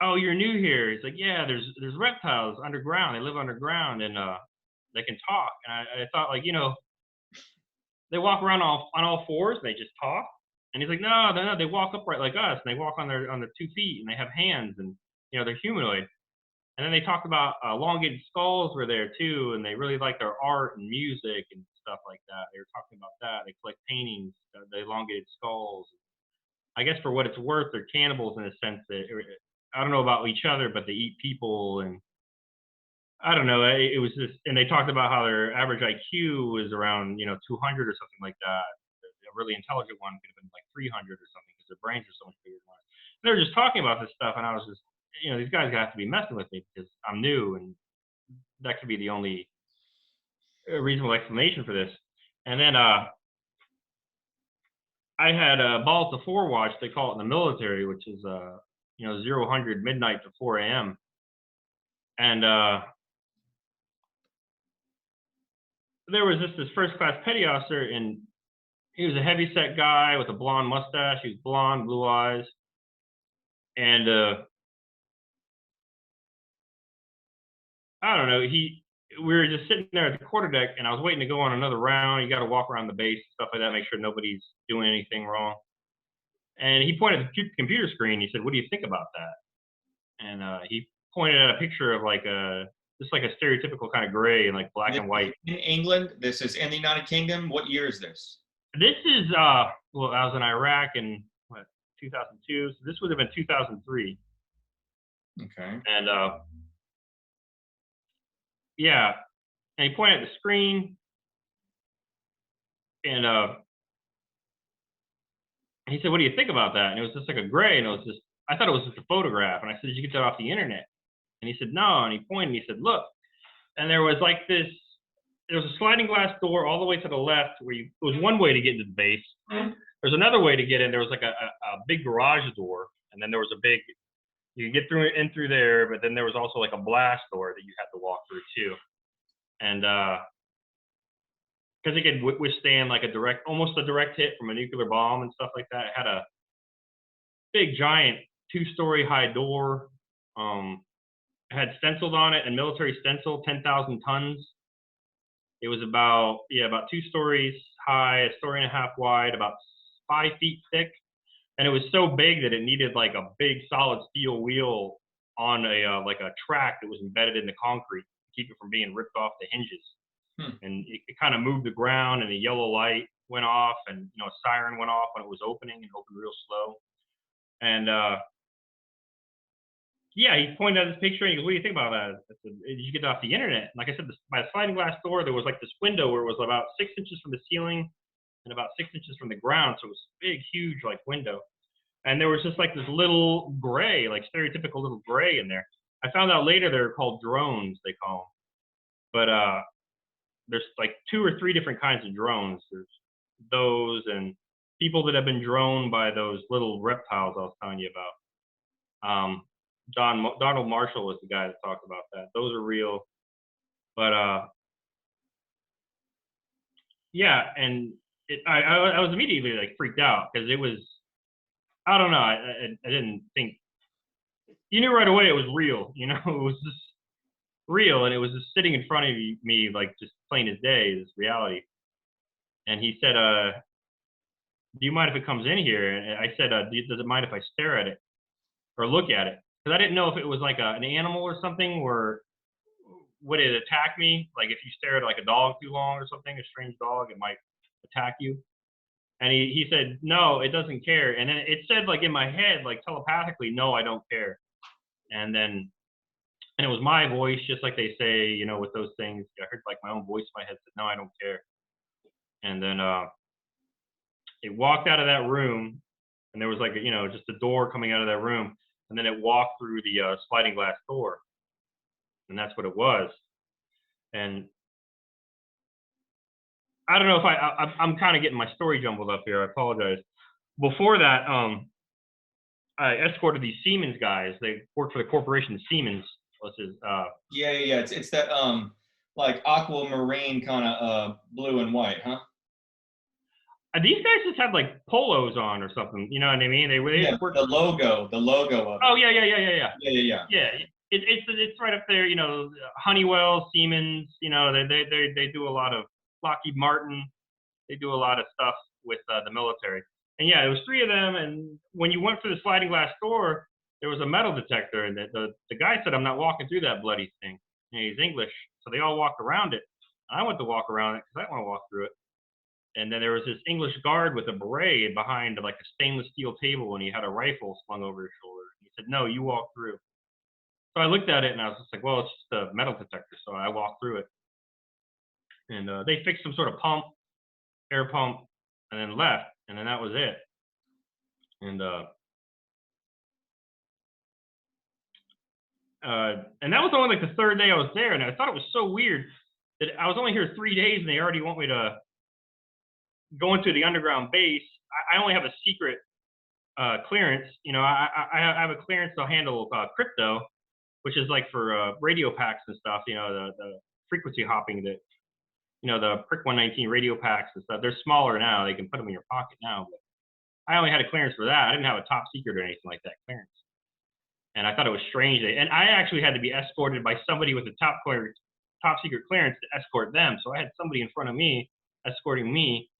oh, you're new here. He's like, yeah, there's reptiles underground. They live underground, and they can talk. And I thought, like, you know, they walk around on all fours and they just talk. And he's like, no, they walk upright like us, and they walk on their 2 feet, and they have hands, and you know, they're humanoid. And then they talked about elongated skulls were there too, and they really like their art and music and stuff like that. They were talking about that. They collect paintings, the elongated skulls. I guess for what it's worth, they're cannibals in a sense that I don't know about each other, but they eat people, and I don't know. It was just, and they talked about how their average IQ is around 200 or something like that. A really intelligent one could have been like 300 or something because their brains are so much bigger than ours. They were just talking about this stuff, and I was just, these guys have to be messing with me because I'm new, and that could be the only reasonable explanation for this. And then I had balls to 4 watch, they call it in the military, which is 0-100 midnight to 4 a.m. And there was this first class petty officer, and he was a heavy set guy with a blonde mustache. He was blonde, blue eyes, and I don't know. We were just sitting there at the quarterdeck, and I was waiting to go on another round. You got to walk around the base, stuff like that, make sure nobody's doing anything wrong. And he pointed at the computer screen. He said, "What do you think about that?" And he pointed at a picture of just like a stereotypical kind of gray and like black and white. In England, this is in the United Kingdom. What year is this? This is well, I was in Iraq in 2002, so this would have been 2003. Okay. And yeah, and he pointed at the screen, and he said, "What do you think about that?" And it was just like a gray, and I thought it was just a photograph. And I said, "Did you get that off the internet?" And he said, "No." And he pointed, and he said, "Look." And there was like this. There was a sliding glass door all the way to the left where it was one way to get into the base. There's another way to get in. There was like a big garage door, and then there was you could get through there, but then there was also like a blast door that you had to walk through too. And because it could withstand like almost a direct hit from a nuclear bomb and stuff like that. It had a big giant 2-story high door. It had stenciled on it, and military stencil, 10,000 tons. It was about 2 stories high, 1.5 stories wide, about 5 feet thick. And it was so big that it needed like a big solid steel wheel on a track that was embedded in the concrete to keep it from being ripped off the hinges. And it kind of moved the ground, and a yellow light went off, and a siren went off when it was opening, and opened real slow. And yeah, he pointed at this picture, and he goes, "What do you think about that?" I said, "Did you get it off the internet?" And like I said, by the sliding glass door, there was like this window where it was about 6 inches from the ceiling and about 6 inches from the ground. So it was a big, huge like window. And there was just like this little gray, like stereotypical little gray in there. I found out later they're called drones, they call them. But there's like 2 or 3 different kinds of drones. There's those and people that have been droned by those little reptiles I was telling you about. Donald Marshall was the guy that talked about that. Those are real. But yeah, and I was immediately like freaked out because it was, I don't know, I didn't think, you knew right away it was real, you know, it was just real, and it was just sitting in front of me like just plain as day, this reality. And he said, do you mind if it comes in here? And I said, does it mind if I stare at it or look at it? Because I didn't know if it was like an animal or something, or would it attack me? Like if you stare at like a dog too long or something, a strange dog, it might attack you. And he said, no, it doesn't care. And then it said like in my head, like telepathically, no, I don't care. And it was my voice, just like they say, you know, with those things. I heard like my own voice in my head said, no, I don't care. And then it walked out of that room, and there was like, you know, just a door coming out of that room. And then it walked through the sliding glass door. And that's what it was. And I don't know if I'm kind of getting my story jumbled up here. I apologize. Before that, I escorted these Siemens guys. They worked for the corporation Siemens. Yeah. It's that like aquamarine kind of blue and white, huh? These guys just had like polos on or something. You know what I mean? They worked the logo of it. Oh yeah. Yeah. It's right up there. You know, Honeywell, Siemens. You know, they do a lot of Lockheed Martin. They do a lot of stuff with the military. And yeah, it was 3 of them. And when you went through the sliding glass door, there was a metal detector, and the guy said, "I'm not walking through that bloody thing." And he's English, so they all walked around it. I went to walk around it because I didn't want to walk through it. And then there was this English guard with a beret behind like a stainless steel table, and he had a rifle slung over his shoulder. He said, "No, you walk through." So I looked at it, and I was just like, "Well, it's just a metal detector." So I walked through it, and they fixed some sort of pump, air pump, and then left, and then that was it. And that was only like the 3rd day I was there, and I thought it was so weird that I was only here 3 days, and they already want me to go into the underground base. I only have a secret clearance. You know, I have a clearance to handle crypto, which is like for radio packs and stuff. You know, the frequency hopping that, you know, the Prick 119 radio packs and stuff. They're smaller now. They can put them in your pocket now. But I only had a clearance for that. I didn't have a top secret or anything like that clearance. And I thought it was strange. And I actually had to be escorted by somebody with a top secret clearance to escort them. So I had somebody in front of me escorting me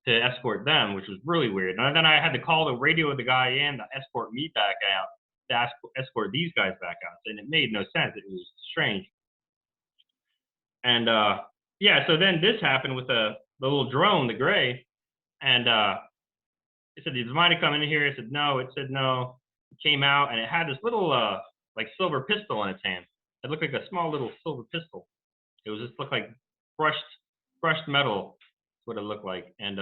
to escort them, which was really weird. And then I had to call the radio the guy in to escort me back out, to escort these guys back out. And it made no sense. It was strange. And yeah, so then this happened with the little drone, the gray. And it said, "Does it mind to come in here?" I said, "No." It said, "No." It came out, and it had this little like silver pistol in its hand. It looked like a small little silver pistol. It was just looked like brushed metal. That's what it looked like. And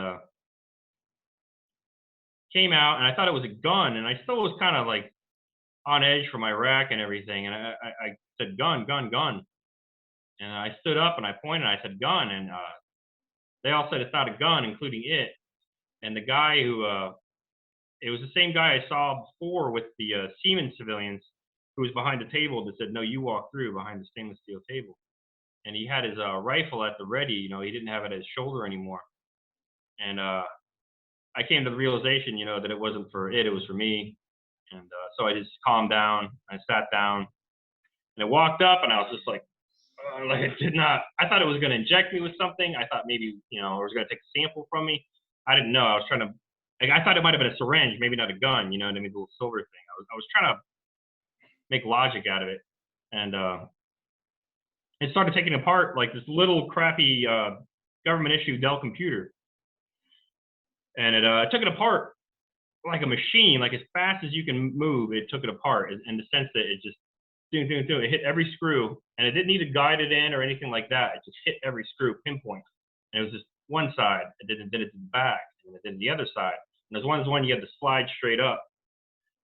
came out, and I thought it was a gun, and I still was kind of like on edge from Iraq and everything. And I said, "Gun, gun, gun." And I stood up and I pointed, and I said, "Gun." And they all said it's not a gun, including it. And the guy who, it was the same guy I saw before with the Siemens civilians, who was behind the table, that said, "No, you walk through," behind the stainless steel table. And he had his rifle at the ready. You know, he didn't have it at his shoulder anymore. And I came to the realization, you know, that it wasn't for it was for me. And so I just calmed down. I sat down, and I walked up, and I was just like it did not. I thought it was going to inject me with something. I thought maybe, you know, it was going to take a sample from me. I didn't know. I was trying to. Like, I thought it might have been a syringe, maybe not a gun. You know what I mean? The little silver thing. I was trying to make logic out of it, and it started taking apart like this little crappy government issue Dell computer, and it took it apart like a machine, like as fast as you can move. It took it apart in the sense that it just it hit every screw, and it didn't need to guide it in or anything like that. It just hit every screw, pinpoint. And it was just one side. It did it to the back, and it did the other side. And there's one you had to slide straight up.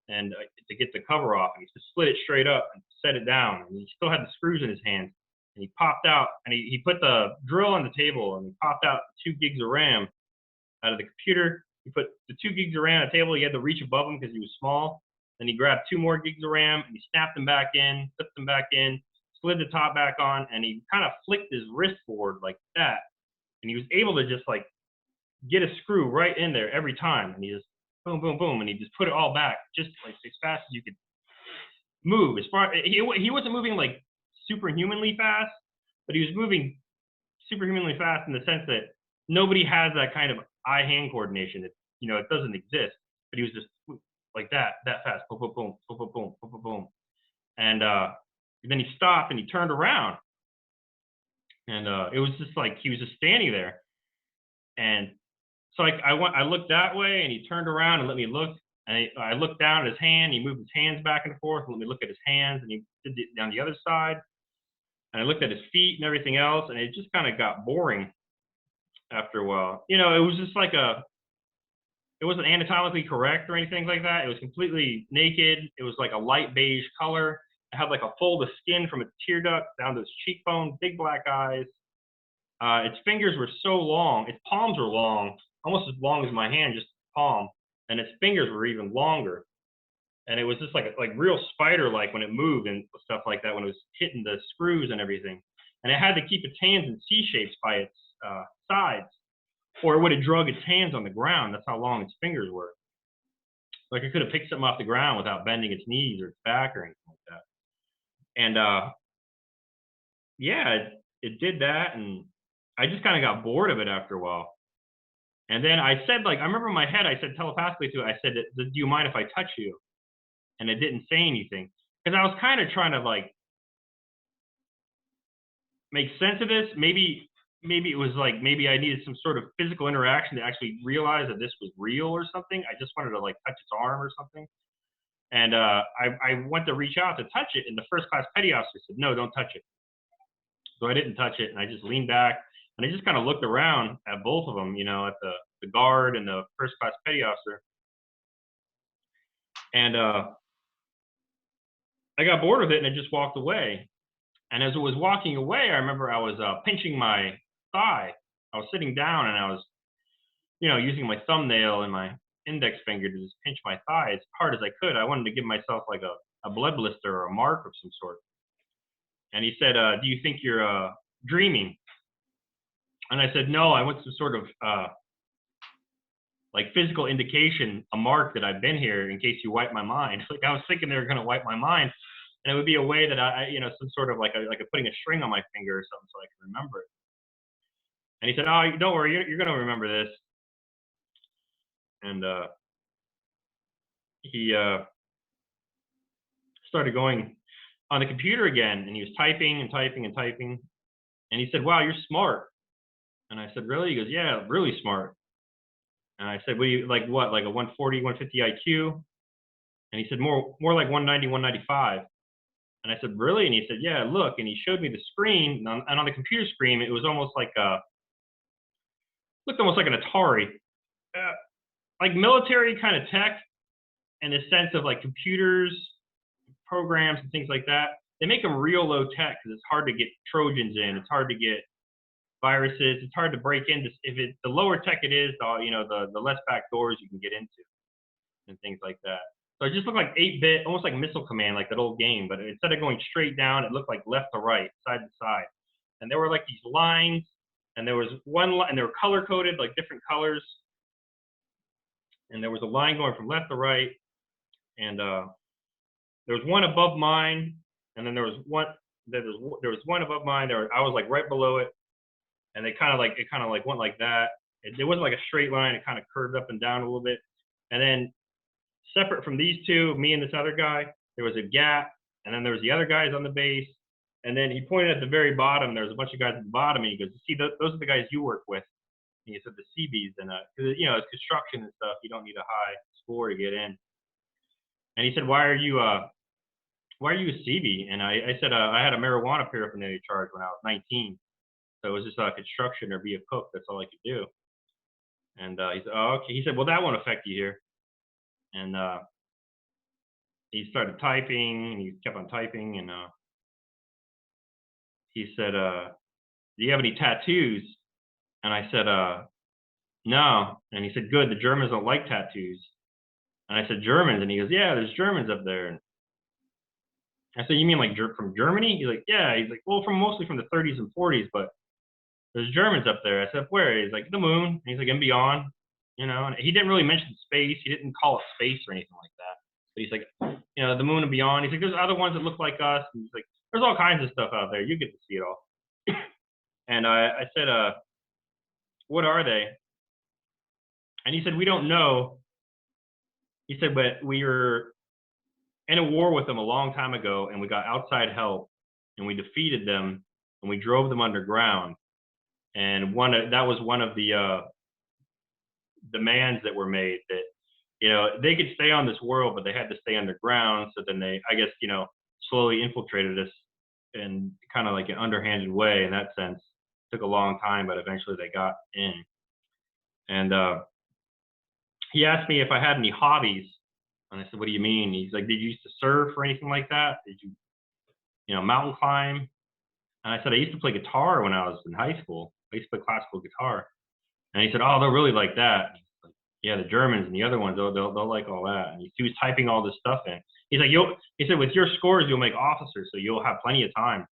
and to get the cover off, and he just slid it straight up and set it down, and he still had the screws in his hands, and he popped out, and he put the drill on the table, and he popped out 2 gigs of RAM out of the computer. He put the 2 gigs of RAM on the table. He had to reach above him because he was small. Then he grabbed 2 more gigs of RAM, and he snapped them back in, flipped them back in, slid the top back on, and he kind of flicked his wrist forward like that, and he was able to just like get a screw right in there every time, and he just boom, boom, boom, and he just put it all back just like as fast as you could move. As far he wasn't moving like superhumanly fast, but he was moving superhumanly fast in the sense that nobody has that kind of eye-hand coordination. It it doesn't exist. But he was just like that fast, boom, boom, boom, boom, boom, boom, boom, boom, boom, and then he stopped and he turned around, and it was just like he was just standing there, and so I looked that way, and he turned around and let me look, and I looked down at his hand. He moved his hands back and forth, and let me look at his hands, and he did it down the other side, and I looked at his feet and everything else, and it just kind of got boring after a while. It was just like it wasn't anatomically correct or anything like that. It was completely naked. It was like a light beige color. It had like a fold of skin from its tear duct down to its cheekbone, big black eyes. Its fingers were so long. Its palms were long, almost as long as my hand, just palm. And its fingers were even longer. And it was just like real spider-like when it moved and stuff like that, when it was hitting the screws and everything. And it had to keep its hands in C shapes by its sides, or it would have drug its hands on the ground. That's how long its fingers were. Like it could have picked something off the ground without bending its knees or its back or anything like that. And yeah, it did that, and I just kind of got bored of it after a while. And then I said, like, I remember in my head, I said telepathically to it, I said, do you mind if I touch you? And it didn't say anything, because I was kind of trying to like make sense of this. Maybe it was like, maybe I needed some sort of physical interaction to actually realize that this was real or something. I just wanted to like touch its arm or something. And I went to reach out to touch it, and the first class petty officer said, no, don't touch it. So I didn't touch it, and I just leaned back, and I just kind of looked around at both of them, at the guard and the first class petty officer. And I got bored of it, and I just walked away. And as it was walking away, I remember I was pinching my thigh. I was sitting down, and I was, using my thumbnail and my index finger to just pinch my thigh as hard as I could. I wanted to give myself like a blood blister or a mark of some sort. And he said, do you think you're dreaming? And I said, no, I want some sort of like physical indication, a mark that I've been here in case you wipe my mind. Like I was thinking they were going to wipe my mind, and it would be a way that I some sort of like a putting a string on my finger or something so I can remember it. And he said, oh, don't worry, you're going to remember this. And he started going on the computer again, and he was typing and typing and typing. And he said, wow, you're smart. And I said, really? He goes, yeah, really smart. And I said, what do you like? What, like a 140, 150 IQ? And he said, more like 190, 195. And I said, really? And he said, yeah, look. And he showed me the screen, and on the computer screen, it was almost like looked almost like an Atari, like military kind of tech, in the sense of like computers, programs, and things like that. They make them real low tech because it's hard to get Trojans in. It's hard to get viruses. It's hard to break into. The lower tech it is, the less back doors you can get into, and things like that. So it just looked like 8-bit, almost like Missile Command, like that old game. But instead of going straight down, it looked like left to right, side to side. And there were like these lines, and there was one line, and they were color coded, like different colors. And there was a line going from left to right, and there was one above mine, and then there was one above mine. I was like right below it, and it kind of like went like that. It wasn't like a straight line. It kind of curved up and down a little bit, and then separate from these two, me and this other guy, there was a gap, and then there was the other guys on the base, and then he pointed at the very bottom. There was a bunch of guys at the bottom, and he goes, "See, those are the guys you work with." And he said the CBs, and because it's construction and stuff, you don't need a high score to get in. And he said, "Why are you a CB?" And I said, "I had a marijuana paraphernalia charge when I was 19, so it was just construction or be a cook. That's all I could do." And he said, "Oh, okay." He said, "Well, that won't affect you here." And he started typing, and he kept on typing, and he said, "Do you have any tattoos?" And I said, "No." And he said, "Good. The Germans don't like tattoos." And I said, "Germans?" And he goes, "Yeah, there's Germans up there." And I said, "You mean like from Germany?" He's like, "Yeah." He's like, "Well, from mostly from the 30s and 40s, but there's Germans up there." I said, "Where?" He's like, "The moon." And he's like, "And beyond." And he didn't really mention space. He didn't call it space or anything like that. But he's like, the moon and beyond. He's like, "There's other ones that look like us." And he's like, "There's all kinds of stuff out there. You get to see it all." And I said, "What are they?" And he said, "We don't know." He said, "But we were in a war with them a long time ago, and we got outside help, and we defeated them, and we drove them underground. And that was one of the demands that were made, that they could stay on this world, but they had to stay underground. So then they, I guess, slowly infiltrated us in kind of like an underhanded way. In that sense, took a long time, but eventually they got in." And he asked me if I had any hobbies, and I said, "What do you mean?" He's like, "Did you used to surf or anything like that? Did you, mountain climb?" And I said, "I used to play guitar when I was in high school. I used to play classical guitar." And he said, "Oh, they'll really like that." And he's like, "Yeah, the Germans and the other ones, they'll like all that." And he was typing all this stuff in. He's like, he said, "With your scores, you'll make officers, so you'll have plenty of time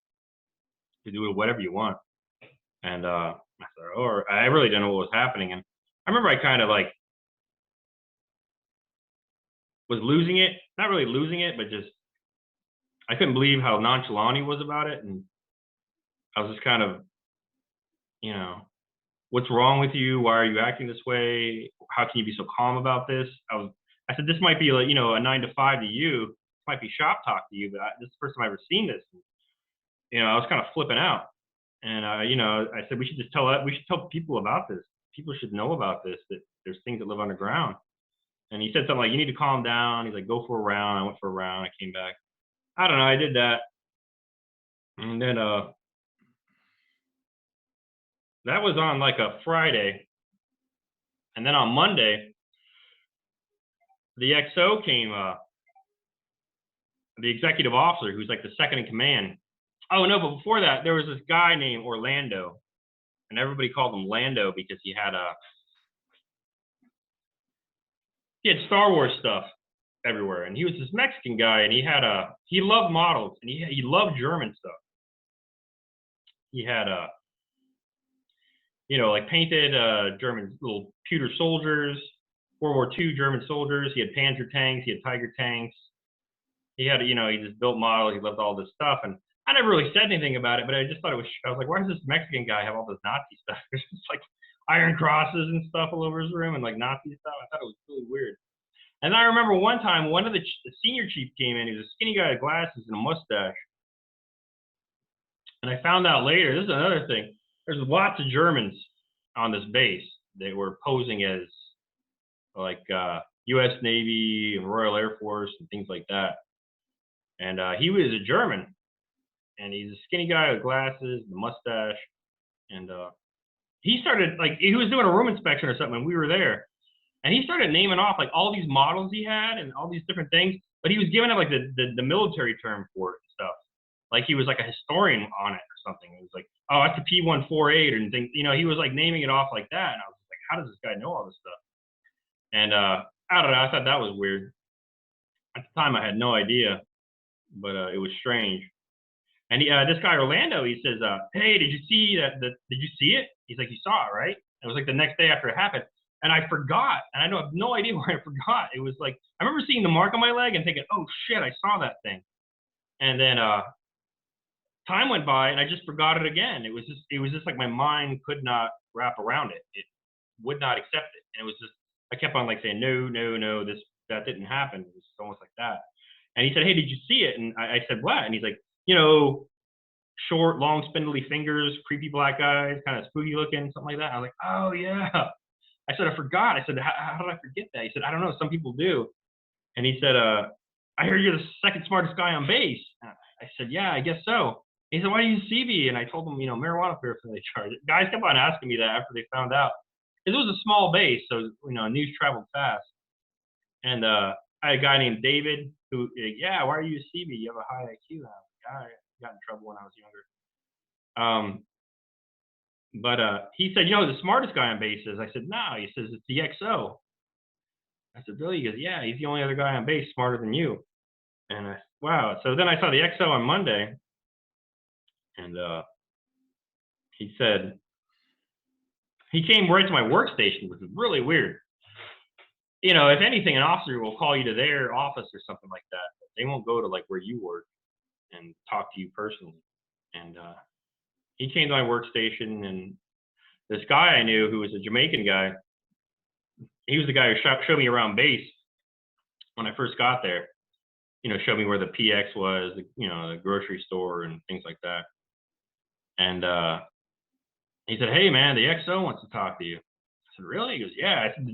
to do whatever you want." And I said, "Oh," I really didn't know what was happening. And I remember I kind of like was losing it, not really losing it, but just I couldn't believe how nonchalant he was about it. And I was just kind of, "What's wrong with you? Why are you acting this way? How can you be so calm about this?" I said, "This might be like, a 9 to 5 to you. This might be shop talk to you, but this is the first time I've ever seen this." And, I was kind of flipping out. And, I said, we should tell people about this. People should know about this, that there's things that live underground." And he said something like, "You need to calm down." He's like, "Go for a round." I went for a round. I came back. I don't know. I did that. And then, that was on like a Friday. And then on Monday, the XO came, the executive officer, who's like the second in command. Oh no, but before that, there was this guy named Orlando, and everybody called him Lando because he had Star Wars stuff everywhere, and he was this Mexican guy, and he loved models, and he loved German stuff. He had like painted German little pewter soldiers, World War II German soldiers. He had Panzer tanks, he had Tiger tanks. He had, he just built models. He loved all this stuff. And I never really said anything about it, but I just thought I was like, why does this Mexican guy have all this Nazi stuff? There's just like iron crosses and stuff all over his room and like Nazi stuff. I thought it was really weird. And I remember one time, one of the senior chief came in. He was a skinny guy with glasses and a mustache. And I found out later, this is another thing, there's lots of Germans on this base. They were posing as like U.S. Navy and Royal Air Force and things like that. And he was a German, and he's a skinny guy with glasses, and a mustache. And he started, like, he was doing a room inspection or something, and we were there. And he started naming off like all these models he had and all these different things, but he was giving it like the military term for it and stuff. Like he was like a historian on it or something. It was like, "Oh, that's a P148 and things." He was like naming it off like that. And I was like, how does this guy know all this stuff? And I don't know. I thought that was weird. At the time, I had no idea, but it was strange. And this guy Orlando, he says, "Hey, did you see that? Did you see it?" He's like, "You saw it, right?" It was like the next day after it happened. And I forgot, and I have no idea why I forgot. It was like, I remember seeing the mark on my leg and thinking, "Oh shit, I saw that thing." And then time went by, and I just forgot it again. It was just like my mind could not wrap around it. It would not accept it. And it was just, I kept on like saying, "No, no, no, that didn't happen." It was almost like that. And he said, "Hey, did you see it?" And I said, "What?" And he's like, short, long, spindly fingers, creepy black eyes, kind of spooky looking, something like that. I was like, "Oh yeah." I said, "I forgot." I said, how did I forget that?" He said, "I don't know. Some people do." And he said, "I hear you're the second smartest guy on base." And I said, "Yeah, I guess so." He said, "Why do you use CB?" And I told him, marijuana paraphernalia charge. Guys kept on asking me that after they found out. Because it was a small base, so, news traveled fast. And I had a guy named David, Yeah, why are you a CB? You have a high IQ. And I was like, I got in trouble when I was younger. But he said, the smartest guy on base is. I said, no. He says, it's the XO. I said, really? He goes, yeah, he's the only other guy on base smarter than you. And I said, wow. So then I saw the XO on Monday, and he said, he came right to my workstation, which was really weird. If anything, an officer will call you to their office or something like that. They won't go to like where you work and talk to you personally. And he came to my workstation, and this guy I knew who was a Jamaican guy, he was the guy who showed me around base when I first got there. Showed me where the PX was, the grocery store and things like that. And he said, hey, man, the XO wants to talk to you. I said, really? He goes, yeah. I said,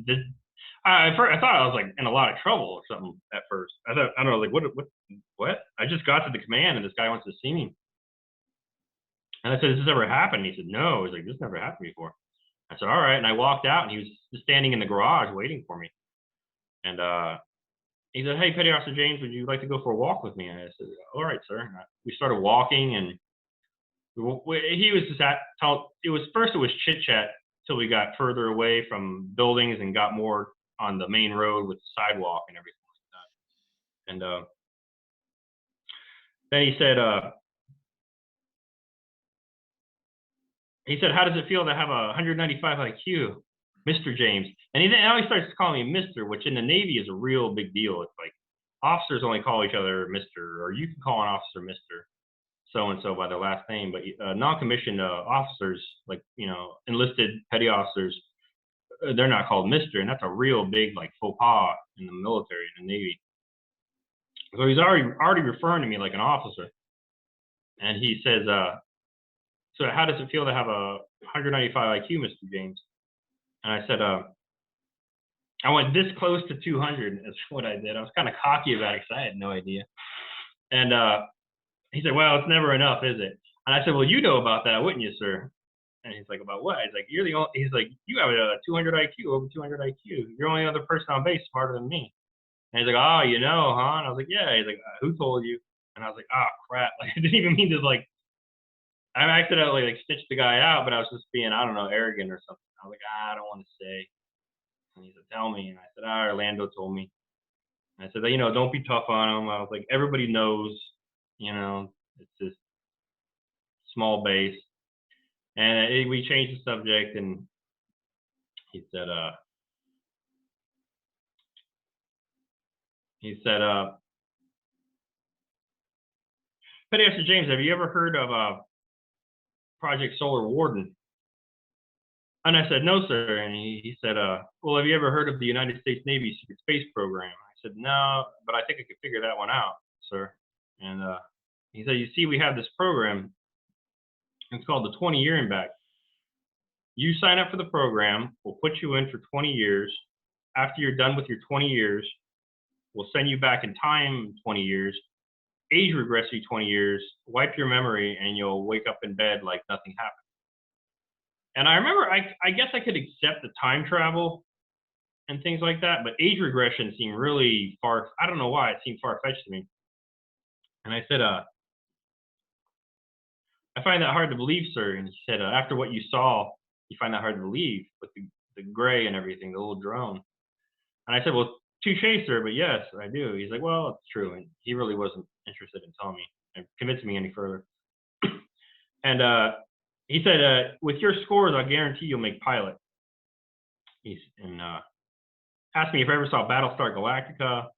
I thought I was like in a lot of trouble or something at first. I don't know, like what? I just got to the command and this guy wants to see me. And I said, has this ever happened? He said, no. He's like, this never happened before. I said, all right. And I walked out, and he was just standing in the garage waiting for me. And he said, hey, Petty Officer James, would you like to go for a walk with me? And I said, all right, sir. And we started walking, and he was just it was chit chat till we got further away from buildings and got more on the main road with the sidewalk and everything like that. And then he said, how does it feel to have a 195 IQ, Mr. James? And now he starts calling me Mr., which in the Navy is a real big deal. It's like officers only call each other Mr., or you can call an officer Mr. so-and-so by their last name, but non-commissioned officers, like, enlisted petty officers, they're not called Mr., and that's a real big, like, faux pas in the military, in the Navy. So he's already referring to me like an officer. And he says, so how does it feel to have a 195 IQ, Mr. James? And I said, I went this close to 200 is what I did. I was kind of cocky about it because I had no idea. And he said, well, it's never enough, is it? And I said, well, you know about that, wouldn't you, sir? And he's like, about what? He's like, he's like, you have a 200 IQ, over 200 IQ. You're the only other person on base smarter than me. And he's like, oh, huh? And I was like, yeah. He's like, who told you? And I was like, oh, crap. Like, I didn't even mean to, like, I accidentally, like, stitched the guy out, but I was just being, I don't know, arrogant or something. I was like, I don't want to say. And he said, tell me. And I said, Orlando told me. And I said, don't be tough on him. I was like, everybody knows, it's this small base. And we changed the subject, and he said, Petty Officer James, have you ever heard of Project Solar Warden? And I said, no, sir. And he said, well, have you ever heard of the United States Navy Secret Space Program? I said, no, but I think I could figure that one out, sir. And he said, you see, we have this program. It's called the 20-year and back. You sign up for the program. We'll put you in for 20 years. After you're done with your 20 years, we'll send you back in time 20 years, age regress you 20 years, wipe your memory, and you'll wake up in bed like nothing happened. And I remember, I guess I could accept the time travel and things like that, but age regression seemed really far. I don't know why, it seemed far-fetched to me. And I said, I find that hard to believe, sir. And he said, after what you saw, you find that hard to believe with the gray and everything, the little drone. And I said, well, touche, sir, but yes, I do. He's like, well, it's true. And he really wasn't interested in telling me and convincing me any further. And he said, with your scores, I guarantee you'll make pilot. Asked me if I ever saw Battlestar Galactica.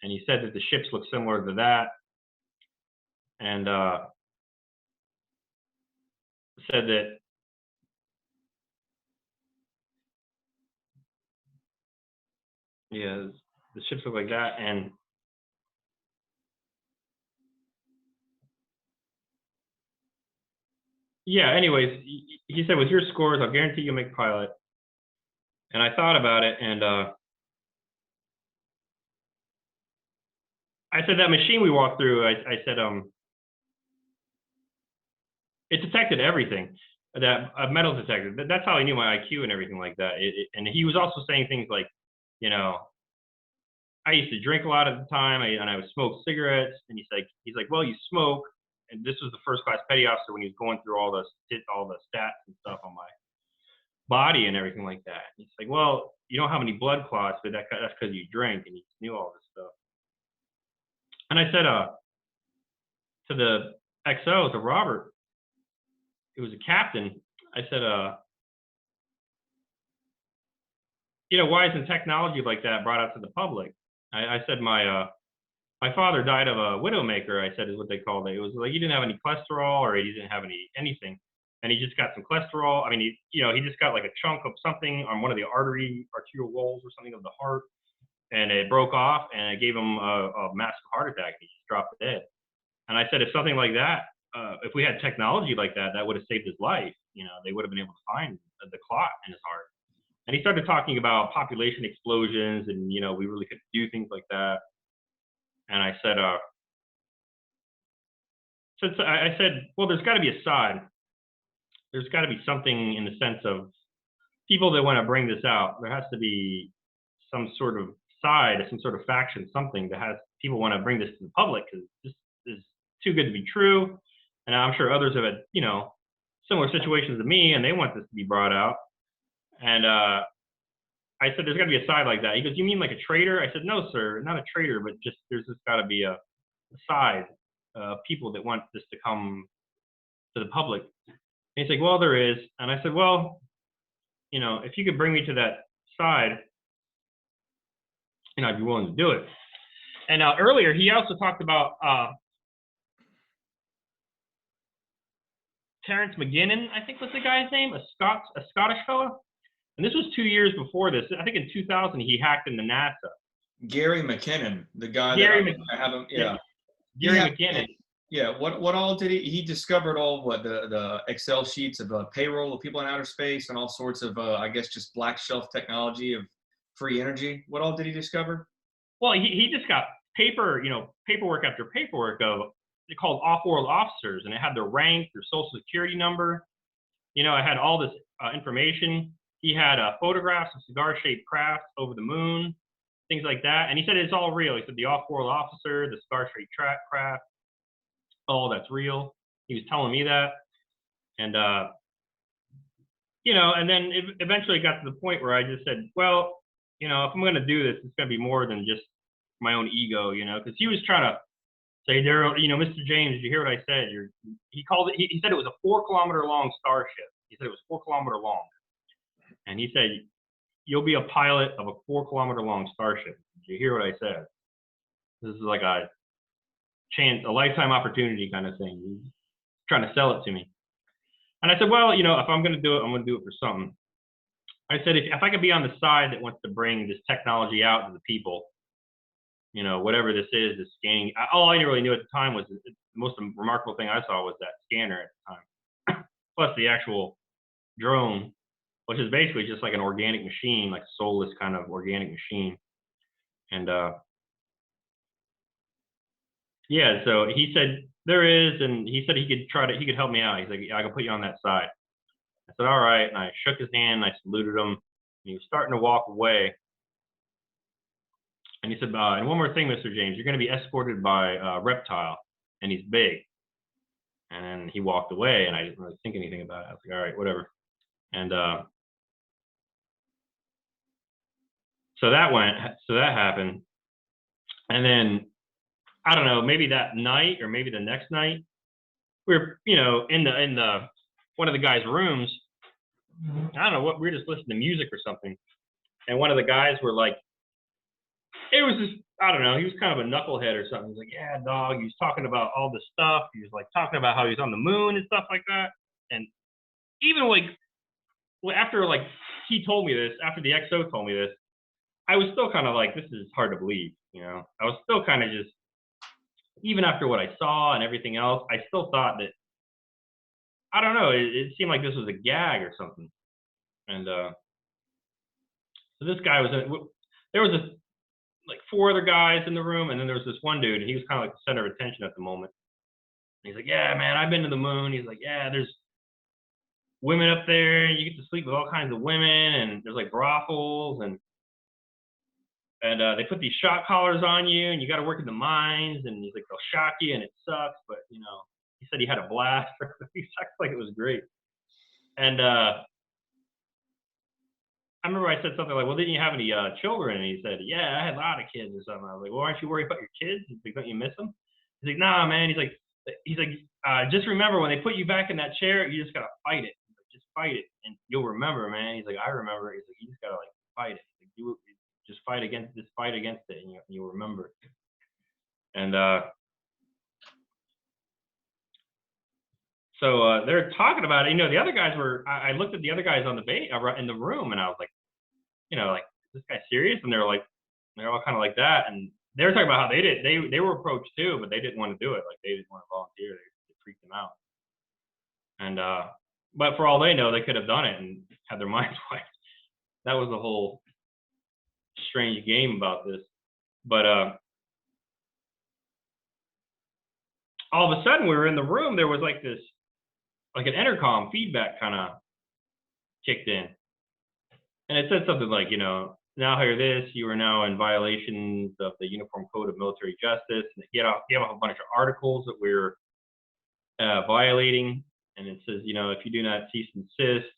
And he said that the ships look similar to that. And said that the ships look like that. And yeah, anyways, he said, with your scores, I'll guarantee you'll make pilot. And I thought about it, and I said, that machine we walked through, I said, it detected everything, that a metal detector. That's how I knew my IQ and everything like that. And he was also saying things like, I used to drink a lot at the time, and I would smoke cigarettes. And he's like, well, you smoke. And this was the first class petty officer when he was going through all the stats and stuff on my body and everything like that. And he's like, well, you don't have any blood clots, but that's because you drink, and he knew all this stuff. And I said, to the XO, to Robert, who was a captain, I said, why isn't technology like that brought out to the public? I said, my father died of a widowmaker, I said, is what they called it. It was like he didn't have any cholesterol, or he didn't have anything. And he just got some cholesterol. I mean, he just got like a chunk of something on one of the arterial walls or something of the heart, and it broke off, and it gave him a massive heart attack. He just dropped dead. And I said, if something like that, if we had technology like that, that would have saved his life. They would have been able to find the clot in his heart. And he started talking about population explosions, and we really could do things like that. And I said, well, there's got to be a side. There's got to be something in the sense of people that want to bring this out. There has to be some sort of side, some sort of faction, something that has people want to bring this to the public, because this is too good to be true. And I'm sure others have had, similar situations to me, and they want this to be brought out. And I said, there's got to be a side like that. He goes, you mean like a traitor? I said, no, sir, not a traitor, but there's just got to be a side of people that want this to come to the public. And he's like, well, there is. And I said, well, if you could bring me to that side, I'd be willing to do it. And earlier, he also talked about Terrence McGinnon, I think was the guy's name, a Scottish fellow. And this was 2 years before this. I think in 2000, he hacked into NASA. Gary McKinnon, the guy Gary I have him, yeah. Gary McKinnon. Yeah, what all did he discovered all the Excel sheets of payroll of people in outer space and all sorts of I guess just black shelf technology of free energy. What all did he discover? Well, he just got paperwork after paperwork of they're called off-world officers, and it had their rank, their social security number. It had all this information. He had photographs of cigar-shaped craft over the moon, things like that. And he said it's all real. He said the off-world officer, the cigar-shaped craft, all that's real. He was telling me that. And, and then it eventually got to the point where I just said, well, if I'm going to do this, it's going to be more than just my own ego, because he was trying to say, Daryl, Mr. James, did you hear what I said? He called it, he said it was a 4-kilometer long starship. He said it was 4-kilometer long. And he said, you'll be a pilot of a 4-kilometer long starship. Did you hear what I said? This is like a lifetime opportunity kind of thing. He's trying to sell it to me. And I said, well, if I'm going to do it, I'm going to do it for something. I said, if I could be on the side that wants to bring this technology out to the people, whatever this is, this scanning. All I really knew at the time was the most remarkable thing I saw was that scanner at the time, plus the actual drone, which is basically just like an organic machine, like a soulless kind of organic machine. And yeah, so he said there is, and he said he could help me out. He's like, yeah, I can put you on that side. I said, all right, and I shook his hand, and I saluted him, and he was starting to walk away. And he said, and one more thing, Mr. James, you're going to be escorted by Reptile, and he's big. And then he walked away, and I didn't really think anything about it. I was like, all right, whatever. And so that happened. And then, I don't know, maybe that night or maybe the next night, we were, in the one of the guys' rooms. I don't know what, we were just listening to music or something. And one of the guys were like, it was just, I don't know, he was kind of a knucklehead or something. He was like, yeah, dog. He was talking about all this stuff. He was like talking about how he was on the moon and stuff like that. And even like, after like he told me this, after the XO told me this, I was still kind of like, this is hard to believe, I was still kind of just, even after what I saw and everything else, I still thought that, I don't know, it seemed like this was a gag or something. And so this guy there was like 4 other guys in the room, and then there was this one dude, and he was kind of like the center of attention at the moment. And he's like, yeah, man, I've been to the moon. He's like, yeah, there's women up there, and you get to sleep with all kinds of women, and there's like brothels, and And they put these shock collars on you, and you got to work in the mines, and he's like, they'll shock you, and it sucks, but you know, he said he had a blast. He sucks like it was great. And I remember I said something like, well, didn't you have any children? And he said, yeah, I had a lot of kids or something. I was like, well, aren't you worried about your kids? He's like, don't you miss them? He's like, nah, man. He's like, just remember when they put you back in that chair, you just got to fight it. He's like, just fight it, and you'll remember, man. He's like, I remember. He's like, you just got to like fight it. Like, just fight against it, and you'll remember. And so they're talking about it. You know, the other guys were. I looked at the other guys on the in the room, and I was like, you know, like, is this guy serious? And they're all kind of like that. And they were talking about how they were approached too, but they didn't want to do it. Like, they didn't want to volunteer. They freaked them out. And but for all they know, they could have done it and had their minds wiped. That was the whole strange game about this. But all of a sudden we were in the room, there was like this, like an intercom feedback kind of kicked in. And it said something like, you know, now hear this, you are now in violation of the Uniform Code of Military Justice. And you have a bunch of articles that we're violating. And it says, you know, if you do not cease and desist,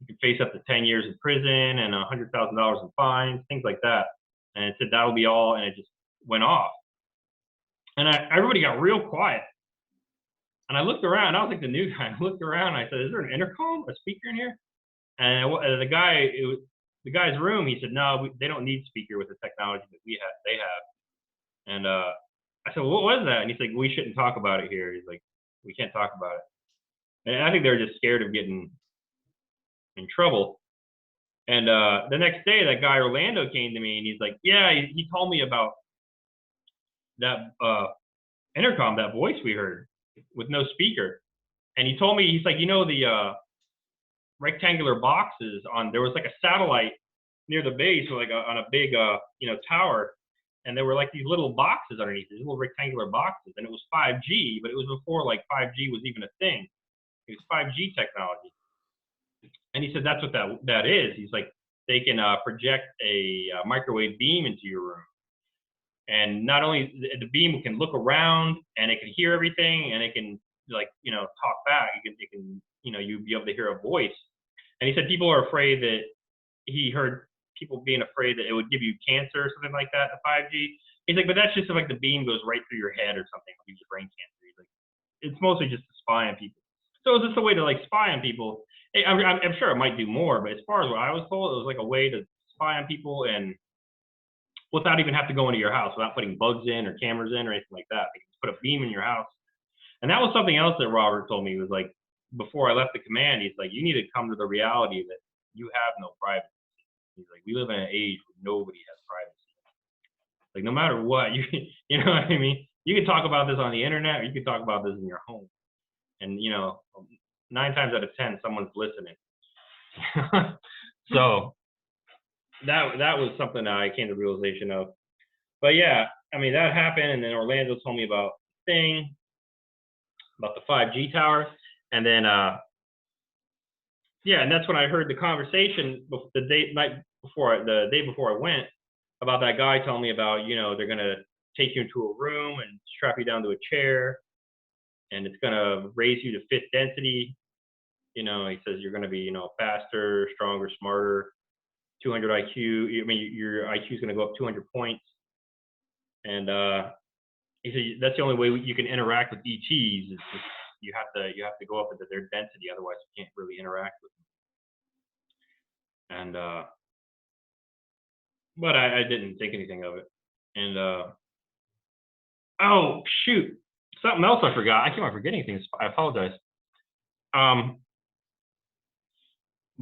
you can face up to 10 years in prison and $100,000 in fines, things like that. And it said that'll be all, and it just went off. And everybody got real quiet. And I looked around. I was like the new guy. I looked around. And I said, "Is there an intercom, a speaker in here?" And the guy's room. He said, "No, they don't need speaker with the technology that they have." And I said, well, "What was that?" And he's like, "We shouldn't talk about it here." He's like, "We can't talk about it." And I think they were just scared of getting in trouble. And the next day, that guy Orlando came to me, and he's like, "Yeah, he told me about that intercom, that voice we heard with no speaker." And he told me, he's like, you know, the rectangular boxes there was like a satellite near the base, or like on a big, you know, tower. And there were like these little boxes underneath, these little rectangular boxes. And it was 5G, but it was before like 5G was even a thing. It was 5G technology. And he said, that's what that is. He's like, they can project a microwave beam into your room. And not only the beam can look around, and it can hear everything, and it can, like, you know, talk back. It can, you know, you'd be able to hear a voice. And he said people are afraid that, he heard people being afraid that it would give you cancer or something like that, the 5G. He's like, but that's just if like the beam goes right through your head or something, it gives you brain cancer. He's like, it's mostly just to spy on people. So is this a way to like spy on people? I'm sure it might do more, but as far as what I was told, it was like a way to spy on people, and without even have to go into your house, without putting bugs in or cameras in or anything like that. They can put a beam in your house. And that was something else that Robert told me. He was like, before I left the command, he's like, you need to come to the reality that you have no privacy. He's like, we live in an age where nobody has privacy. Like, no matter what, you know what I mean? You can talk about this on the internet, or you can talk about this in your home. And, you know, 9 times out of 10, someone's listening. So that was something that I came to the realization of. But yeah, I mean, that happened. And then Orlando told me about the thing, about the 5G tower. And then, yeah, and that's when I heard the conversation the day before I went, about that guy telling me about, you know, they're going to take you into a room and strap you down to a chair, and it's going to raise you to 5th density. You know, he says you're going to be, you know, faster, stronger, smarter, 200 IQ. I mean, your IQ is going to go up 200 points. And he said that's the only way you can interact with ETs. Is just, you have to go up into their density, otherwise you can't really interact with them. And but I didn't think anything of it. And oh shoot, something else I forgot. I keep on forgetting things. I apologize.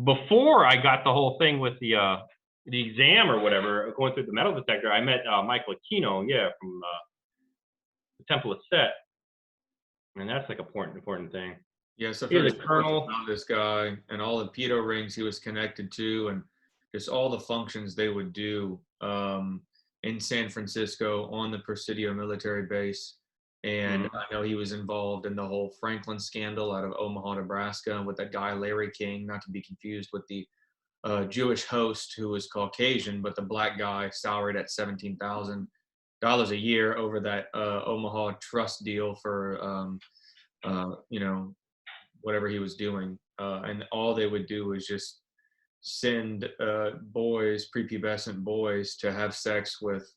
Before I got the whole thing with the exam or whatever, going through the metal detector, I met Michael Aquino, from the Temple of Set, and that's like important thing. Yes, I've He was heard a colonel. about this guy and all the pedo rings he was connected to, and just all the functions they would do in San Francisco on the Presidio military base. And I know he was involved in the whole Franklin scandal out of Omaha, Nebraska, with that guy Larry King, not to be confused with the Jewish host who was Caucasian, but the black guy salaried at $17,000 a year over that Omaha trust deal for you know, whatever he was doing, and all they would do was just send boys, prepubescent boys, to have sex with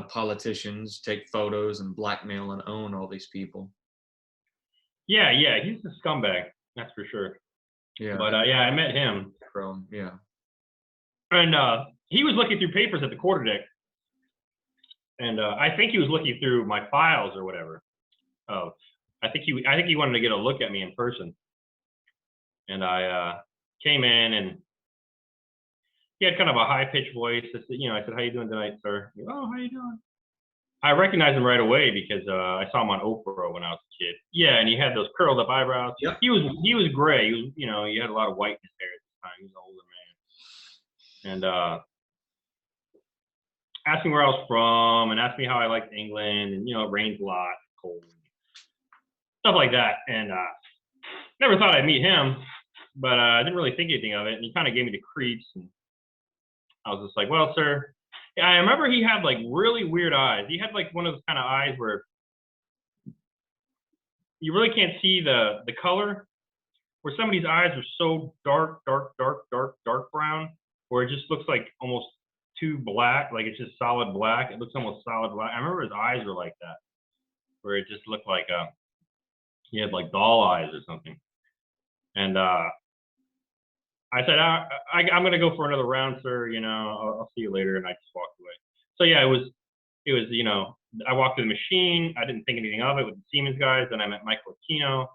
politicians, take photos, and blackmail and own all these people. Yeah, he's a scumbag, that's for sure. Yeah. But yeah, I met him. Yeah. And he was looking through papers at the quarterdeck, and I think he was looking through my files or whatever. Oh, I think he wanted to get a look at me in person. And I came in, and he had kind of a high-pitched voice. I said, "How you doing tonight, sir?" He goes, "Oh, how you doing?" I recognized him right away because I saw him on Oprah when I was a kid. Yeah, and he had those curled up eyebrows. Yep. He was gray. He was, he had a lot of whiteness there at the time. He was an older man. And asked me where I was from, and asked me how I liked England, and it rains a lot, cold, stuff like that. And never thought I'd meet him, but I didn't really think anything of it. And he kind of gave me the creeps, and I was just like, "Well, sir." Yeah, I remember he had like really weird eyes. He had like one of those kind of eyes where you really can't see the color. Where some of these eyes are so dark brown, where it just looks like almost too black, like it's just solid black. It looks almost solid black. I remember his eyes were like that, where it just looked like he had like doll eyes or something. And I said, I'm gonna go for another round, sir. I'll see you later. And I just walked away. So yeah, it was, I walked to the machine. I didn't think anything of it with the Siemens guys. Then I met Michael Aquino,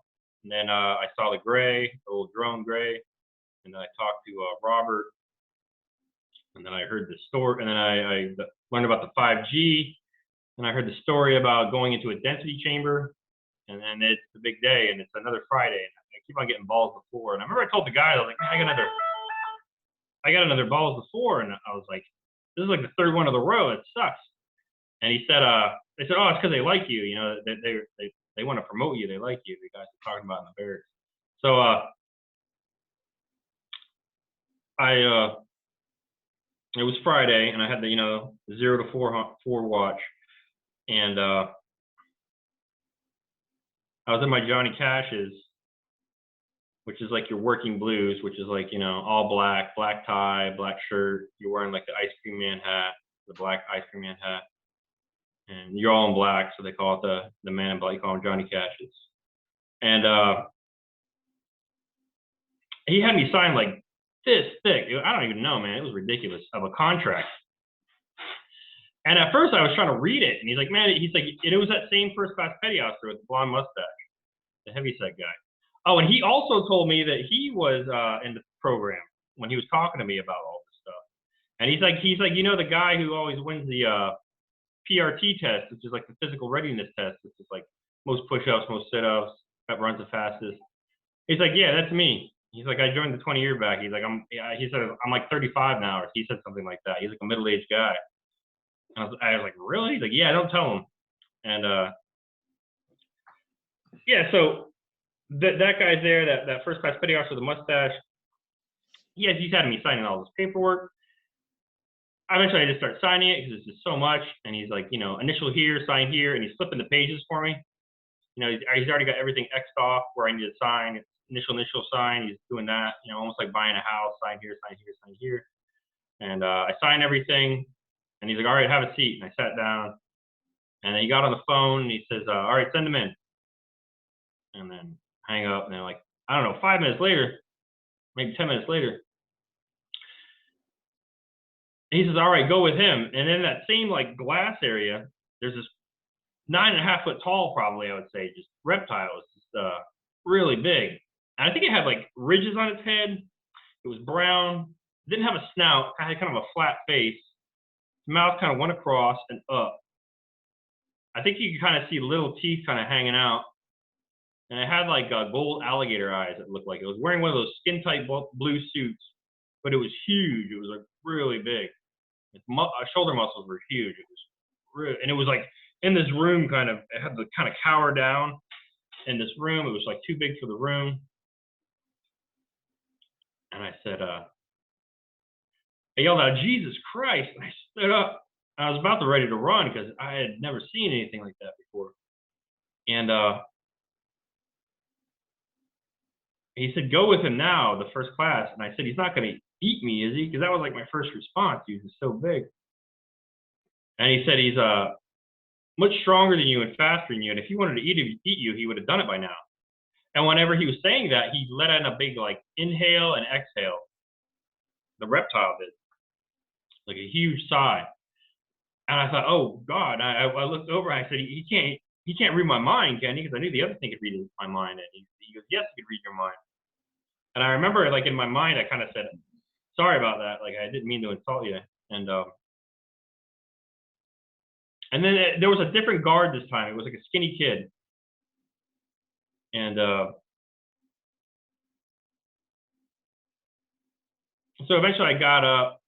and then I saw the Gray, the old drone Gray, and then I talked to Robert, and then I heard the story, and then I learned about the 5G, and I heard the story about going into a density chamber, and then it's the big day, and it's another Friday. And I keep on getting balls before. And I remember I told the guy, I was like, "Man, I got another balls before," and I was like, "This is like the third one of the row. It sucks." And he said, they said, "Oh, it's because they like you. They want to promote you. They like you." The guys are talking about in the barracks. So it was Friday, and I had the 0 to 4 watch, and I was in my Johnny Cash's, which is like your working blues, which is like, all black tie, black shirt. You're wearing like the ice cream man hat, the black ice cream man hat. And you're all in black, so they call it the man in black. You call him Johnny Cash's. And he had me sign like this thick. I don't even know, man. It was ridiculous, of a contract. And at first I was trying to read it, and he's like, "Man," he's like, and it was that same first class petty officer with the blonde mustache, the heavyset guy. Oh, and he also told me that he was in the program when he was talking to me about all this stuff. And he's like, the guy who always wins the PRT test, which is like the physical readiness test, which is like most push-ups, most sit-ups, that runs the fastest. He's like, "Yeah, that's me." He's like, "I joined the 20-year back." He's like, he said, "I'm like 35 now," or he said something like that. He's like a middle-aged guy. And I was like, "Really?" He's like, "Yeah, don't tell him." And yeah, so that guy's there, that first class petty officer with the mustache. He's had me signing all this paperwork. Eventually, I just start signing it because it's just so much. And he's like, "Initial here, sign here," and he's flipping the pages for me. He's already got everything X'd off where I need to sign. It's initial sign. He's doing that, almost like buying a house. Sign here, sign here, sign here. And I signed everything. And he's like, "All right, have a seat." And I sat down. And then he got on the phone and he says, "All right, send him in." And then hang up. And then like, I don't know, 5 minutes later, maybe 10 minutes later, he says, "All right, go with him." And in that same like glass area, there's this 9.5 foot tall, probably, I would say, just reptile. It's just really big. And I think it had like ridges on its head. It was brown. It didn't have a snout. It had kind of a flat face. Its mouth kind of went across and up. I think you could kind of see little teeth kind of hanging out. And it had like gold alligator eyes, it looked like. It was wearing one of those skin-tight blue suits, but it was huge. It was like really big. Its shoulder muscles were huge. It was really, and it was like in this room kind of, it had to kind of cower down in this room. It was like too big for the room. And I said, I yelled out, "Jesus Christ!" And I stood up. I was about to ready to run because I had never seen anything like that before. And he said, "Go with him now, the first class." And I said, "He's not going to eat me, is he?" Because that was like my first response. He was so big. And he said, "He's much stronger than you and faster than you. And if he wanted to eat you, he would have done it by now." And whenever he was saying that, he let in a big like inhale and exhale. The reptile did, like a huge sigh. And I thought, "Oh God!" I looked over and I said, "He can't read my mind, can he?" Because I knew the other thing could read my mind. And he goes, "Yes, he could read your mind." And I remember, like in my mind, I kind of said, "Sorry about that. Like I didn't mean to insult you." And then there was a different guard this time. It was like a skinny kid. And so eventually I got up,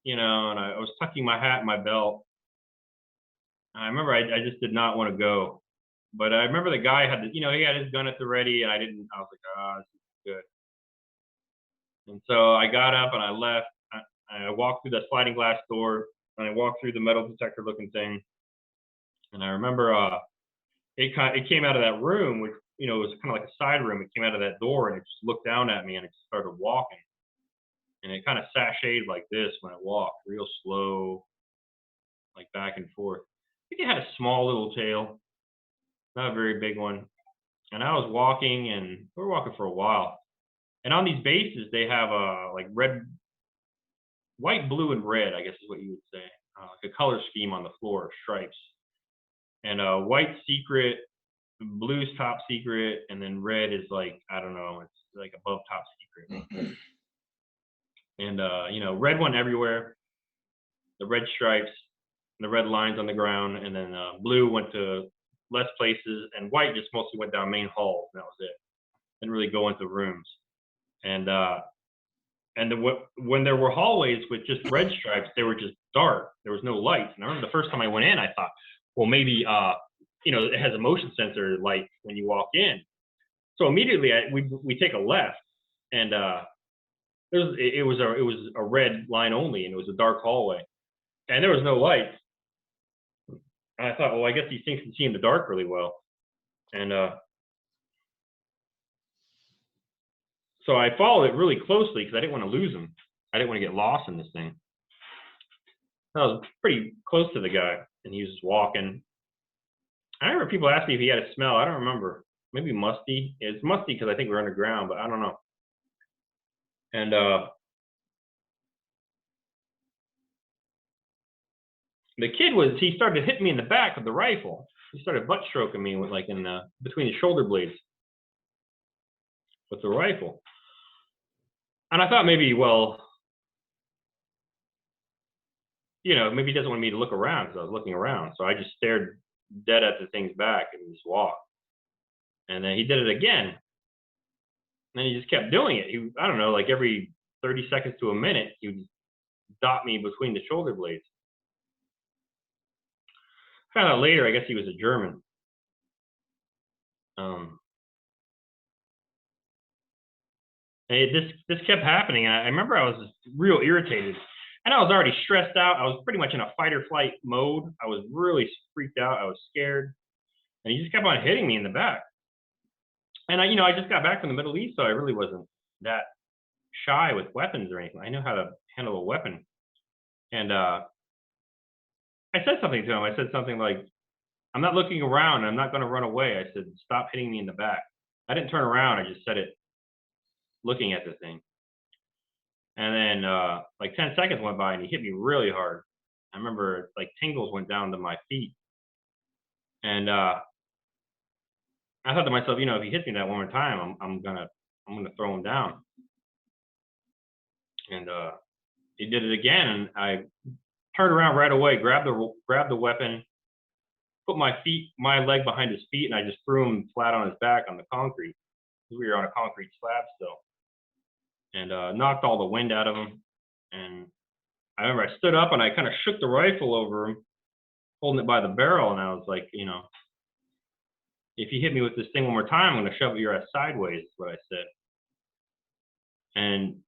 and I was tucking my hat in my belt. And I remember I just did not want to go. But I remember the guy had he had his gun at the ready, and I was like, "Ah, this is good." And so I got up and I left. I walked through the sliding glass door, and I walked through the metal detector looking thing. And I remember it came out of that room, which it was kind of like a side room. It came out of that door, and it just looked down at me, and it started walking. And it kind of sashayed like this when it walked, real slow, like back and forth. I think it had a small little tail, not a very big one. And I was walking, and we were walking for a while. And on these bases, they have like red, white, blue, and red, I guess is what you would say, like a color scheme on the floor, stripes. And white secret, blue's top secret, and then red is like, I don't know, it's like above top secret. And red one everywhere, the red stripes, the red lines on the ground, and then blue went to less places, and white just mostly went down main halls, and that was it. Didn't really go into rooms. And when there were hallways with just red stripes, they were just dark. There was no lights. And I remember the first time I went in, I thought, well, maybe it has a motion sensor light when you walk in. So immediately we take a left, and it was a red line only, and it was a dark hallway, and there was no lights. And I thought, well, I guess these things can see in the dark really well. And so I followed it really closely because I didn't want to lose him. I didn't want to get lost in this thing. I was pretty close to the guy, and he was just walking. I remember people asked me if he had a smell. I don't remember. Maybe musty. It's musty because I think we're underground, but I don't know. And the kid he started hitting me in the back with the rifle. He started butt stroking me with like in between the shoulder blades with the rifle. And I thought maybe, well, maybe he doesn't want me to look around because I was looking around. So I just stared dead at the thing's back and just walked. And then he did it again. And then he just kept doing it. I don't know, like every 30 seconds to a minute, he would dot me between the shoulder blades. Found out later, I guess he was a German. And this kept happening. And I remember I was just real irritated. And I was already stressed out. I was pretty much in a fight or flight mode. I was really freaked out. I was scared. And he just kept on hitting me in the back. And I just got back from the Middle East, so I really wasn't that shy with weapons or anything. I know how to handle a weapon. And I said something to him. I said something like, "I'm not looking around. I'm not going to run away." I said, "Stop hitting me in the back." I didn't turn around. I just said it looking at the thing. And then like 10 seconds went by, and he hit me really hard. I remember like tingles went down to my feet. And I thought to myself, if he hits me that one more time, I'm gonna throw him down. And he did it again, and I turned around right away, grabbed the weapon, put my leg behind his feet, and I just threw him flat on his back on the concrete. We were on a concrete slab still, and knocked all the wind out of him. And I remember I stood up and I kind of shook the rifle over him, holding it by the barrel, and I was like, if you hit me with this thing one more time, I'm going to shove your ass sideways, is what I said. And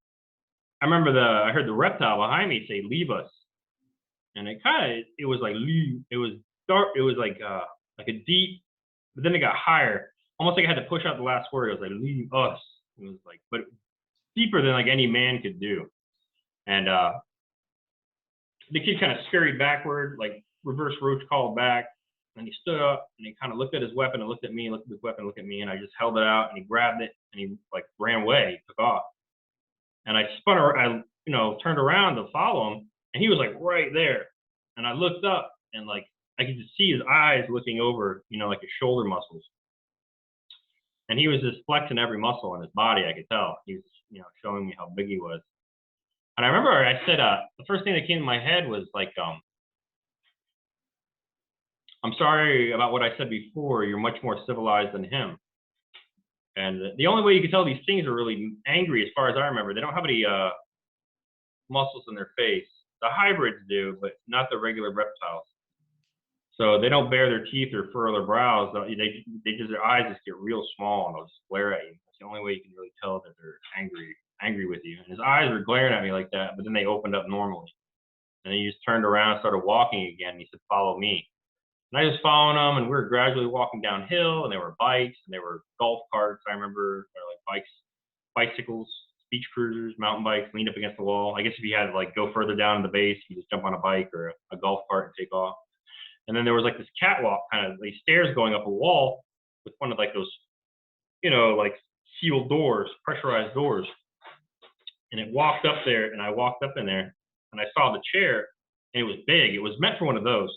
I remember I heard the reptile behind me say, "Leave us," and it was like leave. It was dark. It was like a deep, but then it got higher, almost like I had to push out the last word. It was like, "Leave us." It was like, but deeper than like any man could do. And the kid kind of scurried backward, like reverse roach called back. And he stood up and he kind of looked at his weapon and looked at me and looked at his weapon and looked at me. And I just held it out and he grabbed it and he like ran away, he took off. And I spun around, turned around to follow him and he was like right there. And I looked up and like I could just see his eyes looking over, like his shoulder muscles. And he was just flexing every muscle in his body, I could tell. He was, showing me how big he was. And I remember I said, the first thing that came to my head was like, I'm sorry about what I said before. You're much more civilized than him. And the only way you can tell these things are really angry, as far as I remember, they don't have any muscles in their face. The hybrids do, but not the regular reptiles. So they don't bare their teeth or furrow their brows. Their eyes just get real small and they'll just glare at you. That's the only way you can really tell that they're angry with you. And his eyes were glaring at me like that, but then they opened up normally. And then he just turned around and started walking again. And he said, "Follow me." And I just followed him, and we were gradually walking downhill, and there were bikes, and there were golf carts, I remember, or like bicycles, beach cruisers, mountain bikes, leaned up against the wall. I guess if you had to like go further down in the base, you just jump on a bike or a golf cart and take off. And then there was like this catwalk, kind of these stairs going up a wall with one of like those, like sealed doors, pressurized doors. And it walked up there, and I walked up in there, and I saw the chair, and it was big. It was meant for one of those.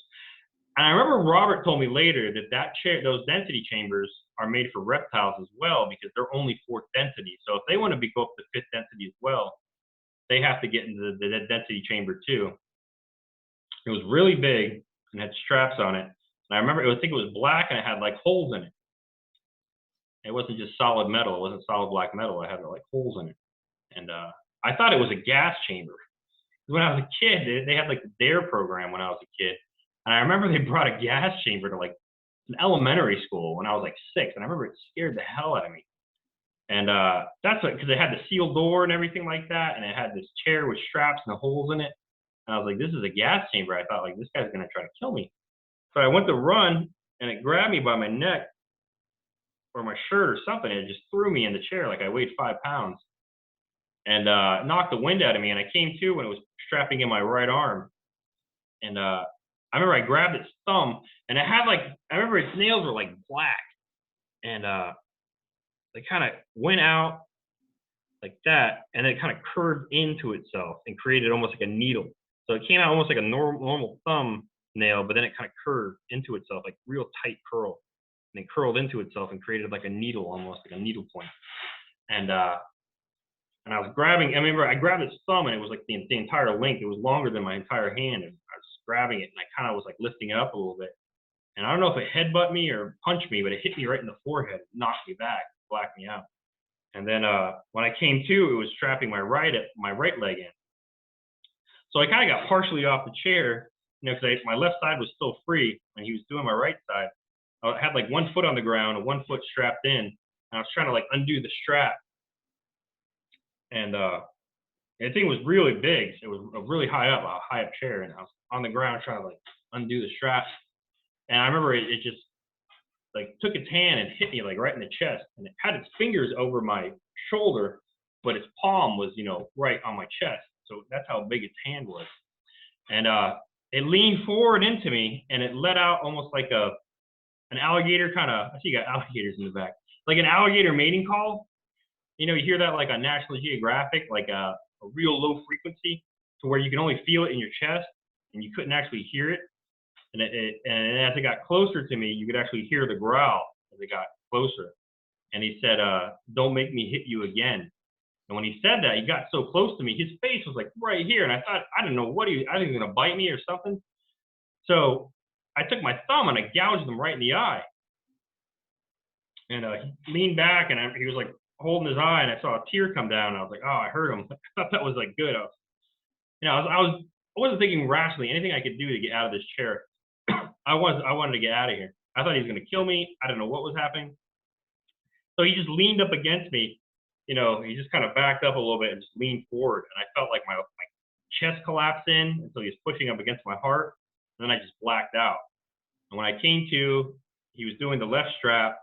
And I remember Robert told me later that chair, those density chambers are made for reptiles as well because they're only 4th density. So if they want to go up to 5th density as well, they have to get into the density chamber too. It was really big and had straps on it. And I remember I think it was black and it had like holes in it. It wasn't just solid metal. It wasn't solid black metal. It had like holes in it. And I thought it was a gas chamber. When I was a kid, they had like the DARE program when I was a kid. And I remember they brought a gas chamber to like an elementary school when I was like 6. And I remember it scared the hell out of me. And that's because it had the sealed door and everything like that. And it had this chair with straps and holes in it. And I was like, this is a gas chamber. I thought like, this guy's going to try to kill me. So I went to run and it grabbed me by my neck or my shirt or something. And it just threw me in the chair like I weighed 5 pounds and knocked the wind out of me. And I came to when it was strapping in my right arm. And I remember I grabbed its thumb and it had like, I remember its nails were like black and they kind of went out like that and then it kind of curved into itself and created almost like a needle. So it came out almost like a normal thumb nail, but then it kind of curved into itself, like real tight curl, and then curled into itself and created like a needle, almost like a needle point. And I was grabbing, I remember I grabbed its thumb and it was like the entire length. It was longer than my entire hand. And I was grabbing it and I kind of was like lifting it up a little bit. And I don't know if it headbutt me or punched me, but it hit me right in the forehead, knocked me back, blacked me out. And then when I came to, it was strapping my right leg in. So I kind of got partially off the chair, because my left side was still free when he was doing my right side. I had like 1 foot on the ground and 1 foot strapped in. And I was trying to like undo the strap. And the thing was really big. It was really high up, a high up chair. And I was on the ground trying to like undo the strap. And I remember it just like took its hand and hit me like right in the chest. And it had its fingers over my shoulder, but its palm was, right on my chest. So that's how big its hand was. And it leaned forward into me and it let out almost like an alligator kind of, I see you got alligators in the back, like an alligator mating call. You hear that like on National Geographic, like a real low frequency to where you can only feel it in your chest and you couldn't actually hear it. And and as it got closer to me, you could actually hear the growl as it got closer. And he said, "Don't make me hit you again." And when he said that, he got so close to me, his face was like right here. And I thought, I didn't know I think he was going to bite me or something. So I took my thumb and I gouged him right in the eye. And he leaned back and he was like holding his eye and I saw a tear come down. And I was like, oh, I hurt him. I thought that was like good. I wasn't thinking rationally anything I could do to get out of this chair. I wanted to get out of here. I thought he was going to kill me. I didn't know what was happening. So he just leaned up against me you know, he just kind of backed up a little bit and just leaned forward. And I felt like my chest collapsed in until he was pushing up against my heart. And then I just blacked out. And when I came to, he was doing the left strap.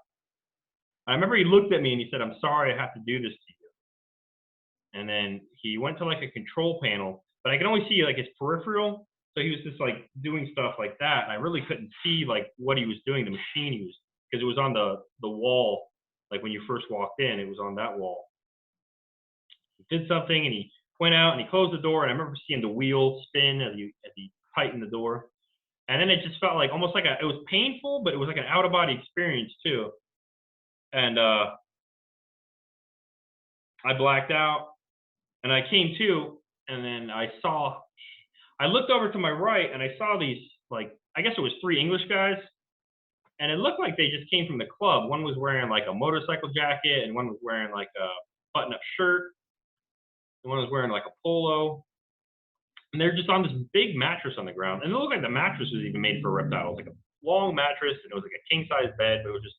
I remember he looked at me and he said, "I'm sorry I have to do this to you." And then he went to like a control panel, but I could only see like his peripheral. So he was just like doing stuff like that. And I really couldn't see like what he was doing, the machine he was, because it was on the wall. Like when you first walked in, it was on that wall. He did something and he went out and he closed the door. And I remember seeing the wheel spin as he tightened the door. And then it just felt like almost like it was painful, but it was like an out of body experience too. And I blacked out and I came to, and then I looked over to my right and I saw these, like, I guess it was 3 English guys. And it looked like they just came from the club. One was wearing like a motorcycle jacket, and one was wearing like a button-up shirt, and one was wearing like a polo. And they're just on this big mattress on the ground. And it looked like the mattress was even made for a reptile. It was like a long mattress, and it was like a king-size bed, but it was just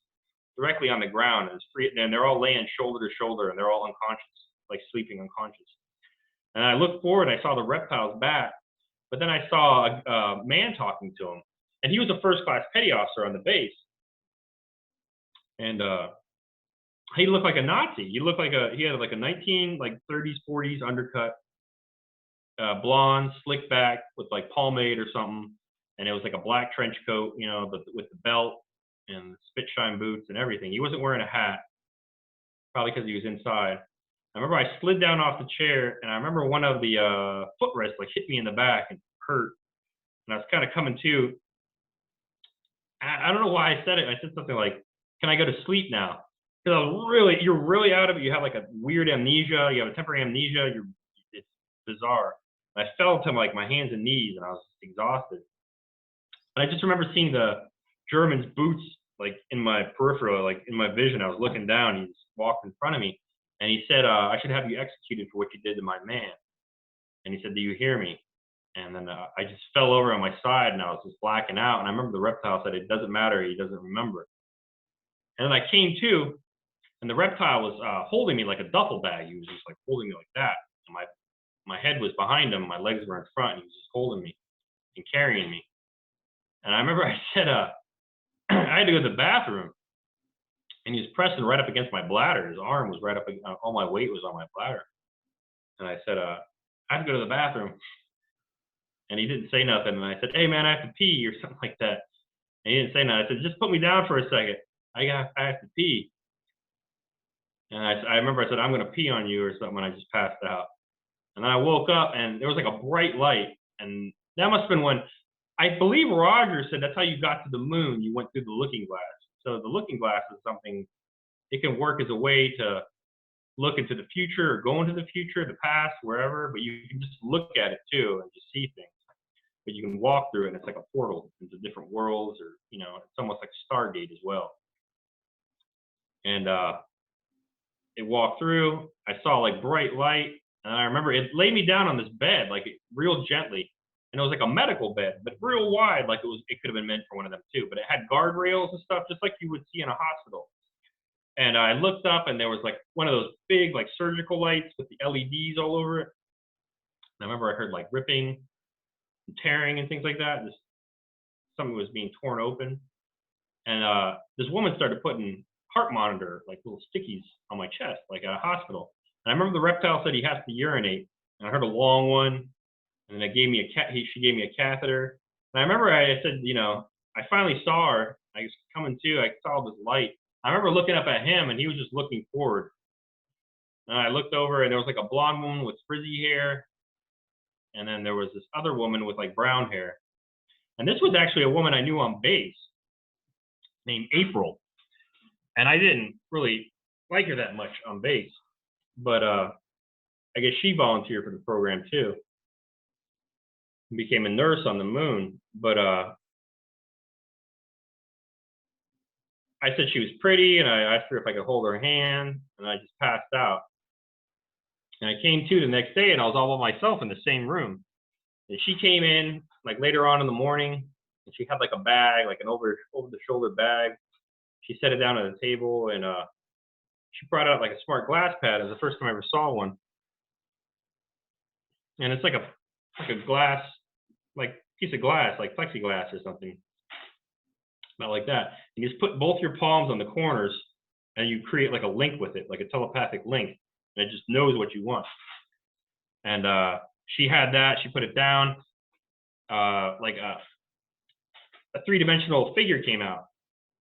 directly on the ground. And, and they're all laying shoulder to shoulder, and they're all unconscious, like sleeping unconscious. And I looked forward, and I saw the reptile's back, but then I saw a man talking to him. And he was a first-class petty officer on the base. And he looked like a Nazi. He looked like he had like a 30s, 40s undercut, blonde, slick back with like pomade or something. And it was like a black trench coat, you know, but with the belt and spit shine boots and everything. He wasn't wearing a hat, probably because he was inside. I remember I slid down off the chair, and I remember one of the footrests like hit me in the back and hurt. And I was kind of coming to. I don't know why I said it. I said something like, "Can I go to sleep now?" Because you're really out of it. You have like a weird amnesia. You have a temporary amnesia. It's bizarre. And I fell to like my hands and knees, and I was exhausted. And I just remember seeing the German's boots like in my peripheral, like in my vision. I was looking down. He just walked in front of me, and he said, "I should have you executed for what you did to my man." And he said, "Do you hear me?" And then I just fell over on my side, and I was just blacking out. And I remember the reptile said, "It doesn't matter. He doesn't remember." And then I came to, and the reptile was holding me like a duffel bag. He was just like holding me like that. And my head was behind him. My legs were in front. And he was just holding me and carrying me. And I remember I said, I had to go to the bathroom. And he was pressing right up against my bladder. His arm was right up, all my weight was on my bladder. And I said, I have to go to the bathroom. And he didn't say nothing. And I said, "Hey, man, I have to pee," or something like that. And he didn't say nothing. I said, "Just put me down for a second. I have to pee." And I remember I said, "I'm going to pee on you," or something, and I just passed out. And then I woke up, and there was like a bright light. And that must have been when, I believe Roger said that's how you got to the moon. You went through the looking glass. So the looking glass is something, it can work as a way to look into the future or go into the future, the past, wherever, but you can just look at it too and just see things. But you can walk through it, and it's like a portal into different worlds, or, you know, it's almost like a Stargate as well. And it walked through. I saw like bright light, and I remember it laid me down on this bed, like real gently, and it was like a medical bed, but real wide, like it could have been meant for one of them too. But it had guardrails and stuff, just like you would see in a hospital. And I looked up, and there was like one of those big like surgical lights with the LEDs all over it. And I remember I heard like ripping and tearing and things like that. Something was being torn open. And this woman started putting heart monitor, like little stickies on my chest, like at a hospital. And I remember the reptile said he has to urinate. And I heard a long one. And then she gave me a catheter. And I remember I said, you know, I finally saw her. I was coming to, I saw this light. I remember looking up at him, and he was just looking forward. And I looked over, and there was like a blonde woman with frizzy hair. And then there was this other woman with like brown hair. And this was actually a woman I knew on base named April. And I didn't really like her that much on base. But I guess she volunteered for the program too. And became a nurse on the moon. But I said she was pretty, and I asked her if I could hold her hand, and I just passed out. And I came to the next day, and I was all by myself in the same room. And she came in like later on in the morning, and she had like a bag, like an over the shoulder bag. She set it down at the table, and she brought out like a smart glass pad. It was the first time I ever saw one. And it's like a glass, like piece of glass, like plexiglass or something. Not like that. You just put both your palms on the corners and you create like a link with it, like a telepathic link. And it just knows what you want. And she had that. She put it down. Like a three-dimensional figure came out,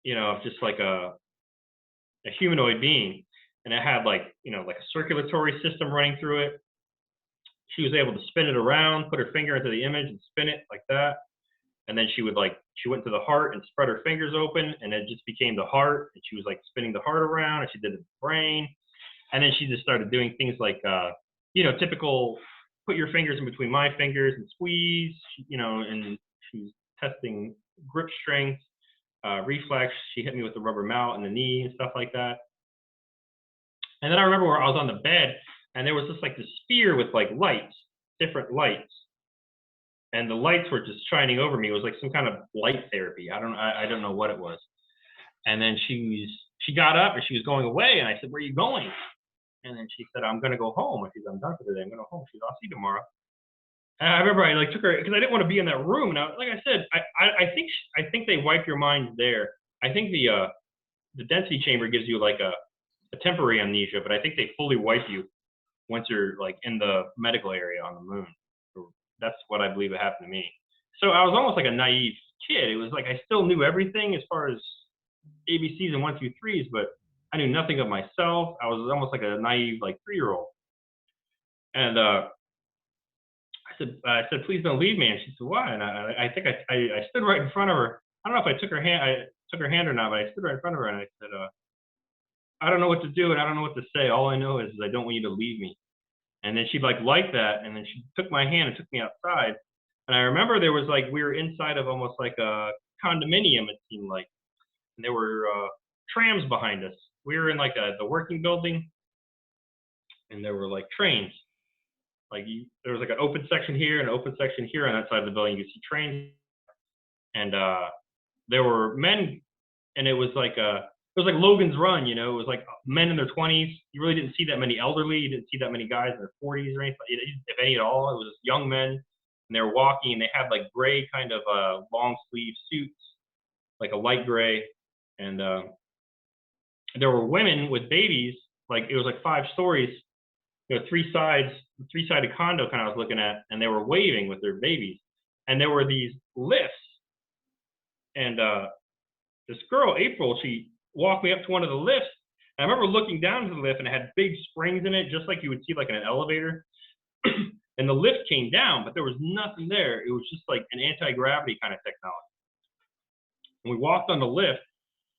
you know, just like a humanoid being. And it had like, you know, like a circulatory system running through it. She was able to spin it around, put her finger into the image and spin it like that. And then she went to the heart and spread her fingers open, and it just became the heart. And she was like spinning the heart around, and she did the brain. And then she just started doing things like, you know, typical, put your fingers in between my fingers and squeeze, you know, and she's testing grip strength, reflex. She hit me with the rubber mallet in the knee and stuff like that. And then I remember where I was on the bed, and there was just like this sphere with like lights, different lights. And the lights were just shining over me. It was like some kind of light therapy. I don't know what it was. And then she got up and she was going away. And I said, "Where are you going?" And then she said, "I'm going to go home." I said, "I'm done for the day. I'm going to go home." She said, "I'll see you tomorrow." And I remember I like took her because I didn't want to be in that room. Now, like I said, I think they wipe your mind there. I think the density chamber gives you like a temporary amnesia, but I think they fully wipe you once you're like in the medical area on the moon. That's what I believe it happened to me. So I was almost like a naive kid. It was like I still knew everything as far as ABCs and 1, 2, 3s, but I knew nothing of myself. I was almost like a naive like 3-year-old. And I said, "Please don't leave me." And she said, "Why?" And I think I stood right in front of her. I don't know if I took her hand or not, but I stood right in front of her and I said, "I don't know what to do and I don't know what to say. All I know is I don't want you to leave me." And then she liked that, and then she took my hand and took me outside. And I remember there was like, we were inside of almost like a condominium, it seemed like. And there were trams behind us. We were in like the working building, and there were like trains. Like there was like an open section here and an open section here on that side of the building. You could see trains. And there were men, and it was like Logan's Run, you know. It was like men in their 20s. You really didn't see that many elderly. You didn't see that many guys in their 40s or anything, if any at all. It was just young men, and they were walking, and they had like gray kind of long sleeve suits, like a light gray. And there were women with babies. Like it was like 5 stories, you know, 3-sided condo kind of I was looking at, and they were waving with their babies. And there were these lifts. And this girl, April, she walked me up to one of the lifts. And I remember looking down to the lift, and it had big springs in it, just like you would see like in an elevator. And the lift came down, but there was nothing there. It was just like an anti-gravity kind of technology. And we walked on the lift,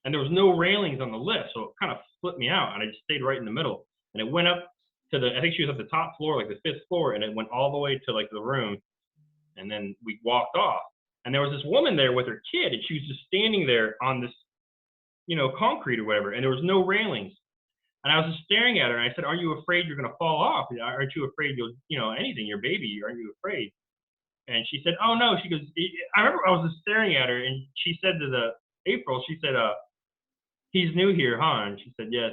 and there was no railings on the lift, so it kind of flipped me out, and I just stayed right in the middle. And it went up to I think she was at the top floor, like the 5th floor, and it went all the way to like the room. And then we walked off. And there was this woman there with her kid, and she was just standing there on this, you know, concrete or whatever, and there was no railings. And I was just staring at her, and I said, "Aren't you afraid you're going to fall off? Aren't you afraid you'll, you know, anything, your baby, aren't you afraid?" And she said, "Oh, no." She goes, I remember I was just staring at her, and she said to April, she said, "He's new here, huh?" And she said, "Yes."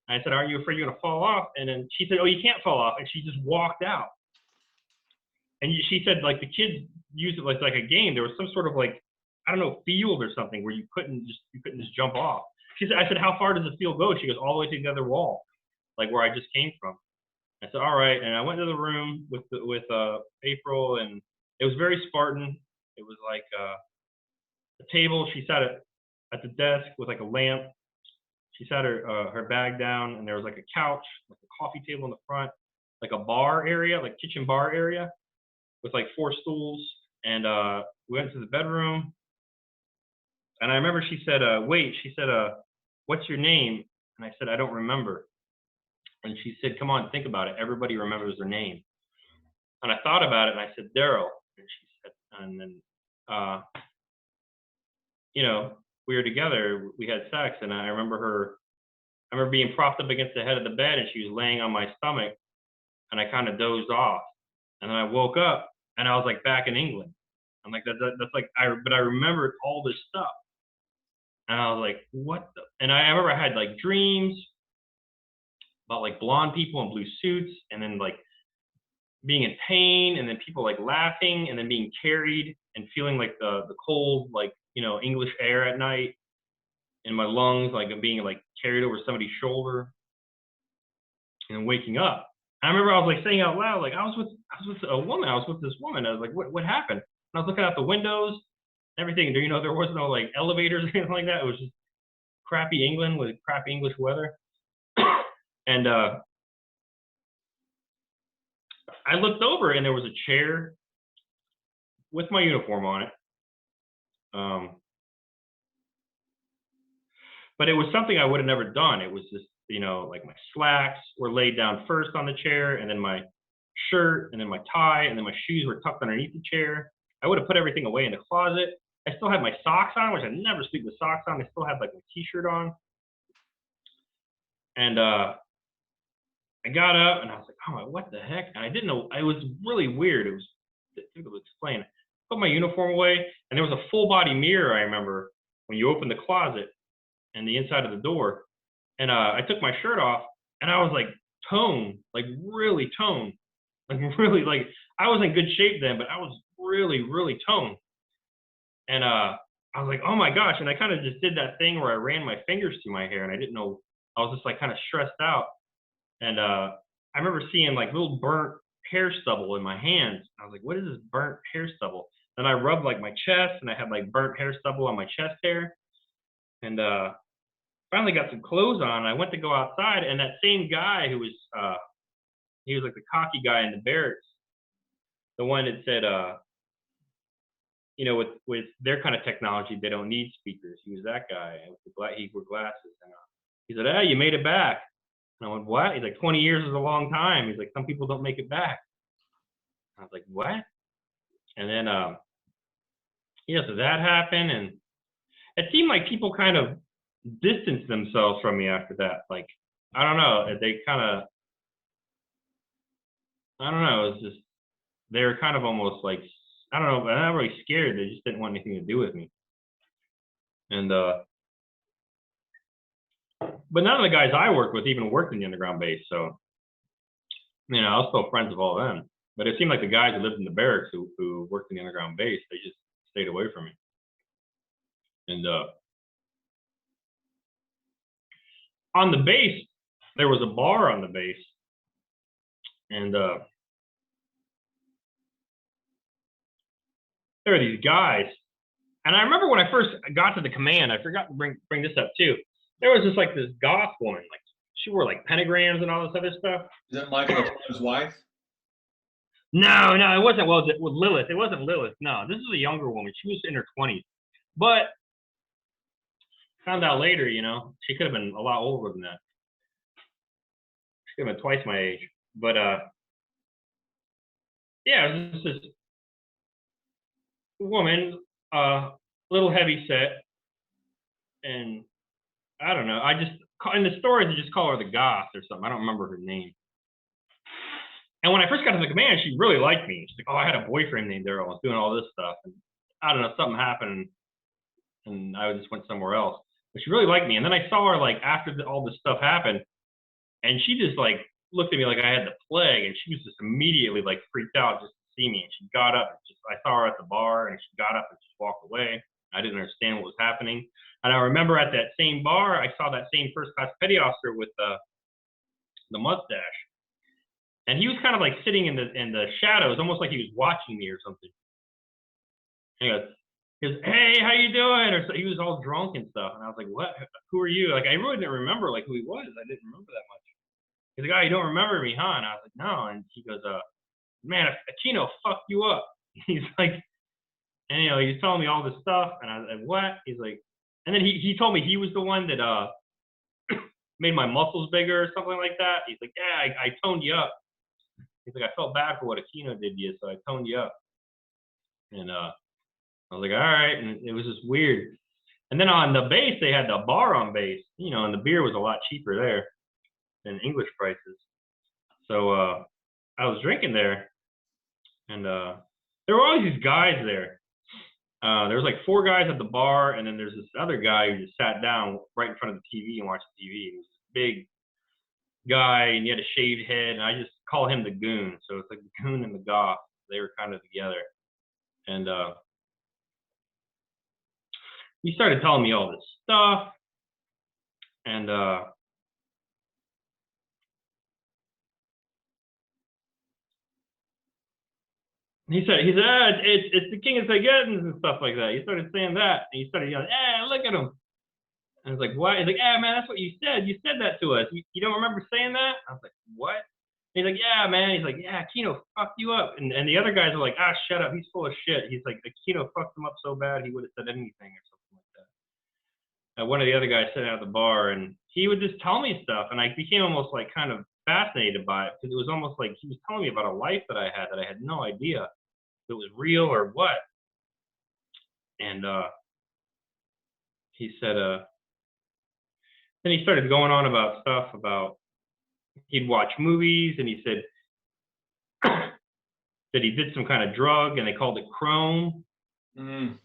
And I said, "Aren't you afraid you're going to fall off?" And then she said, "Oh, you can't fall off." And she just walked out. And she said, like, the kids used it like a game. There was some sort of like, I don't know, field or something where you couldn't just jump off. I said, "How far does the field go?" She goes, "All the way to the other wall, like where I just came from." I said, "All right." And I went to the room with April, and it was very Spartan. It was like a table. She sat at the desk with like a lamp. She sat her bag down, and there was like a couch, like a coffee table in the front, like a bar area, like kitchen bar area, with like 4 stools. And we went to the bedroom. And I remember she said, "Wait," she said, "What's your name?" And I said, "I don't remember." And she said, "Come on, think about it. Everybody remembers their name." And I thought about it, and I said, "Daryl." And she said, and then, you know, we were together, we had sex, and I remember being propped up against the head of the bed, and she was laying on my stomach, and I kind of dozed off. And then I woke up, and I was like back in England. I'm like, that's like, but I remembered all this stuff. And I was like, what the? And I remember I had like dreams about like blonde people in blue suits, and then like being in pain, and then people like laughing, and then being carried and feeling like the cold, like, you know, English air at night in my lungs, like I'm being like carried over somebody's shoulder, and waking up. I remember I was like saying out loud, like I was with a woman. I was with this woman. I was like, what happened? And I was looking out the windows, everything. Do you know there was no like elevators or anything like that? It was just crappy England with crappy English weather. And I looked over, and there was a chair with my uniform on it. But it was something I would have never done. It was just, you know, like my slacks were laid down first on the chair, and then my shirt, and then my tie, and then my shoes were tucked underneath the chair. I would have put everything away in the closet. I still had my socks on, which I never sleep with socks on. I still had like my t-shirt on. And I got up, and I was like, oh, what the heck? And I didn't know. It was really weird. It was difficult to explain. I put my uniform away, and there was a full body mirror, I remember, when you opened the closet and the inside of the door. And I took my shirt off, and I was like toned, like really toned, like really, like I was in good shape then, but I was really, really toned. And I was like, oh my gosh. And I kind of just did that thing where I ran my fingers through my hair, and I didn't know, I was just like kind of stressed out. And I remember seeing like little burnt hair stubble in my hands. I was like, what is this burnt hair stubble? Then I rubbed like my chest, and I had like burnt hair stubble on my chest hair. And finally got some clothes on. I went to go outside, and that same guy who was, he was like the cocky guy in the barracks, the one that said, you know, with their kind of technology, they don't need speakers. He was that guy, and he wore glasses. And he said, "Hey, you made it back." And I went, "What?" He's like, 20 years is a long time. He's like, some people don't make it back. I was like, what? And then, yeah, so that happened, and it seemed like people kind of distanced themselves from me after that. Like, I don't know, they kind of, I don't know, it was just, they were kind of almost like, I don't know, but I'm not really scared. They just didn't want anything to do with me. And but none of the guys I worked with even worked in the underground base, so you know, I was still friends with all of them. But it seemed like the guys who lived in the barracks who worked in the underground base, they just stayed away from me. And on the base, there was a bar on the base, and there were these guys. And I remember when I first got to the command, I forgot to bring this up too. There was just like this goth woman, like she wore like pentagrams and all this other stuff. Is that Michael Apollo's wife? No, it wasn't. Well, with Lilith, it wasn't Lilith. No, this is a younger woman. She was in her 20s, but found out later, you know, she could have been a lot older than that. She could have been twice my age. But yeah, it was just this woman, little heavy set, and I don't know. I just in the stories they just call her the goth or something. I don't remember her name. And when I first got to the command, she really liked me. She's like, "Oh, I had a boyfriend named Daryl. I was doing all this stuff, and I don't know, something happened, and I just went somewhere else." But she really liked me. And then I saw her like after all this stuff happened, and she just like looked at me like I had the plague, and she was just immediately like freaked out just to see me. And she got up. I saw her at the bar, and she got up and just walked away. I didn't understand what was happening. And I remember at that same bar, I saw that same first class petty officer with the mustache. And he was kind of like sitting in the shadows, almost like he was watching me or something. And he goes, "Hey, how you doing?" Or so, he was all drunk and stuff. And I was like, "What? Who are you?" Like, I really didn't remember like who he was. I didn't remember that much. He's like, "Oh, you don't remember me, huh?" And I was like, "No." And he goes, "Man, Aquino fucked you up." He's like, and you know, he was telling me all this stuff. And I was like, "What?" He's like, and then he told me he was the one that made my muscles bigger or something like that. He's like, "Yeah, I toned you up." He's like, "I felt bad for what Aquino did to you, so I toned you up." And I was like, "All right." And it was just weird. And then on the base, they had the bar on base, you know, and the beer was a lot cheaper there than English prices. So I was drinking there, and there were always these guys there. There was like 4 guys at the bar, and then there's this other guy who just sat down right in front of the TV and watched the TV. He was guy, and he had a shaved head, and I just call him the Goon. So it's like the Goon and the Goth. They were kind of together, and he started telling me all this stuff, and he said, it's the King of Saiyajins and stuff like that. He started saying that, and he started yelling, look at him. And I was like, what? He's like, man, that's what you said. You said that to us. You don't remember saying that? I was like, what? And he's like, yeah, man. He's like, yeah, Kino fucked you up. And the other guys are like, shut up. He's full of shit. He's like, Kino fucked him up so bad he would have said anything or something like that. And one of the other guys sitting at the bar, and he would just tell me stuff, and I became almost like kind of fascinated by it, because it was almost like he was telling me about a life that I had no idea if it was real or what. And he said, then he started going on about stuff about he'd watch movies, and he said that he did some kind of drug, and they called it chrome. And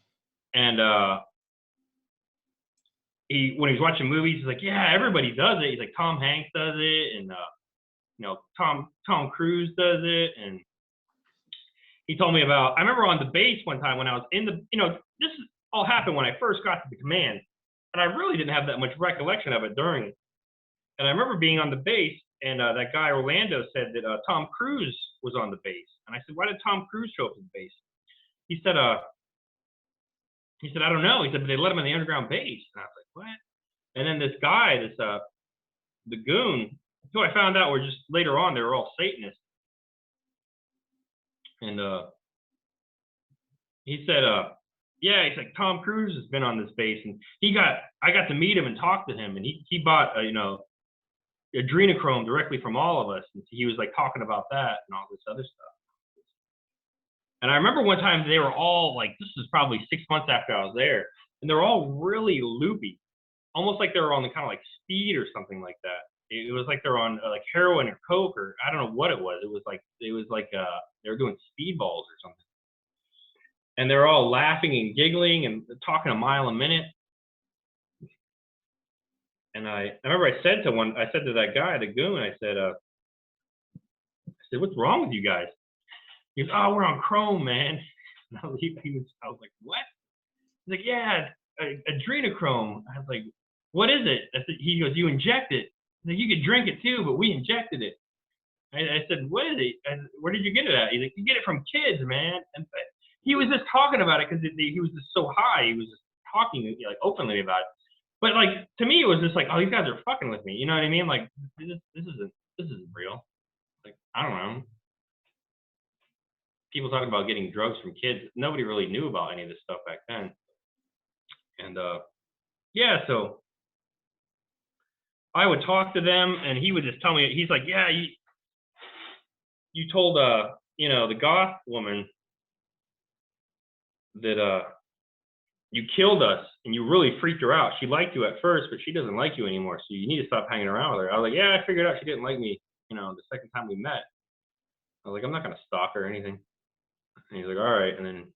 when he was watching movies, he's like, yeah, everybody does it. He's like, Tom Hanks does it, and Tom Cruise does it. And he told me about, I remember on the base one time when I was in the, this all happened when I first got to the command, and I really didn't have that much recollection of it during. And I remember being on the base, and that guy Orlando said that Tom Cruise was on the base. And I said, why did Tom Cruise show up at the base? He said, I don't know. He said, but they let him in the underground base. And I was like, what? And then this guy, the Goon, who I found out were just later on, they were all Satanists. And he said, yeah, he's like, Tom Cruise has been on this base, and I got to meet him and talk to him, and he bought Adrenochrome directly from all of us, and he was like talking about that and all this other stuff. And I remember one time they were all like, this was probably 6 months after I was there, and they're all really loopy, almost like they were on the kind of like speed or something like that. It was like they're on like heroin or coke, or I don't know what it was. It was like they were doing speedballs or something. And they're all laughing and giggling and talking a mile a minute. And I remember I said to that guy, the Goon, I said, what's wrong with you guys? He goes, oh, we're on Chrome, man. And I was like, what? He's like, yeah, Adrenochrome. I was like, what is it? He goes, you inject it. Like, you could drink it too, but we injected it. I said, what is it? Where did you get it at? He's like, you get it from kids, man. And he was just talking about it because he was just so high. He was just talking like openly about it. But like to me, it was just like, oh, these guys are fucking with me. You know what I mean? Like this isn't real. Like I don't know. People talking about getting drugs from kids. Nobody really knew about any of this stuff back then. And yeah, so I would talk to them, and he would just tell me. He's like, yeah, you told the goth woman that you killed us, and you really freaked her out. She liked you at first, but she doesn't like you anymore, so you need to stop hanging around with her. I was like, yeah, I figured out she didn't like me, the second time we met. I was like, I'm not going to stalk her or anything. And he's like, all right. And then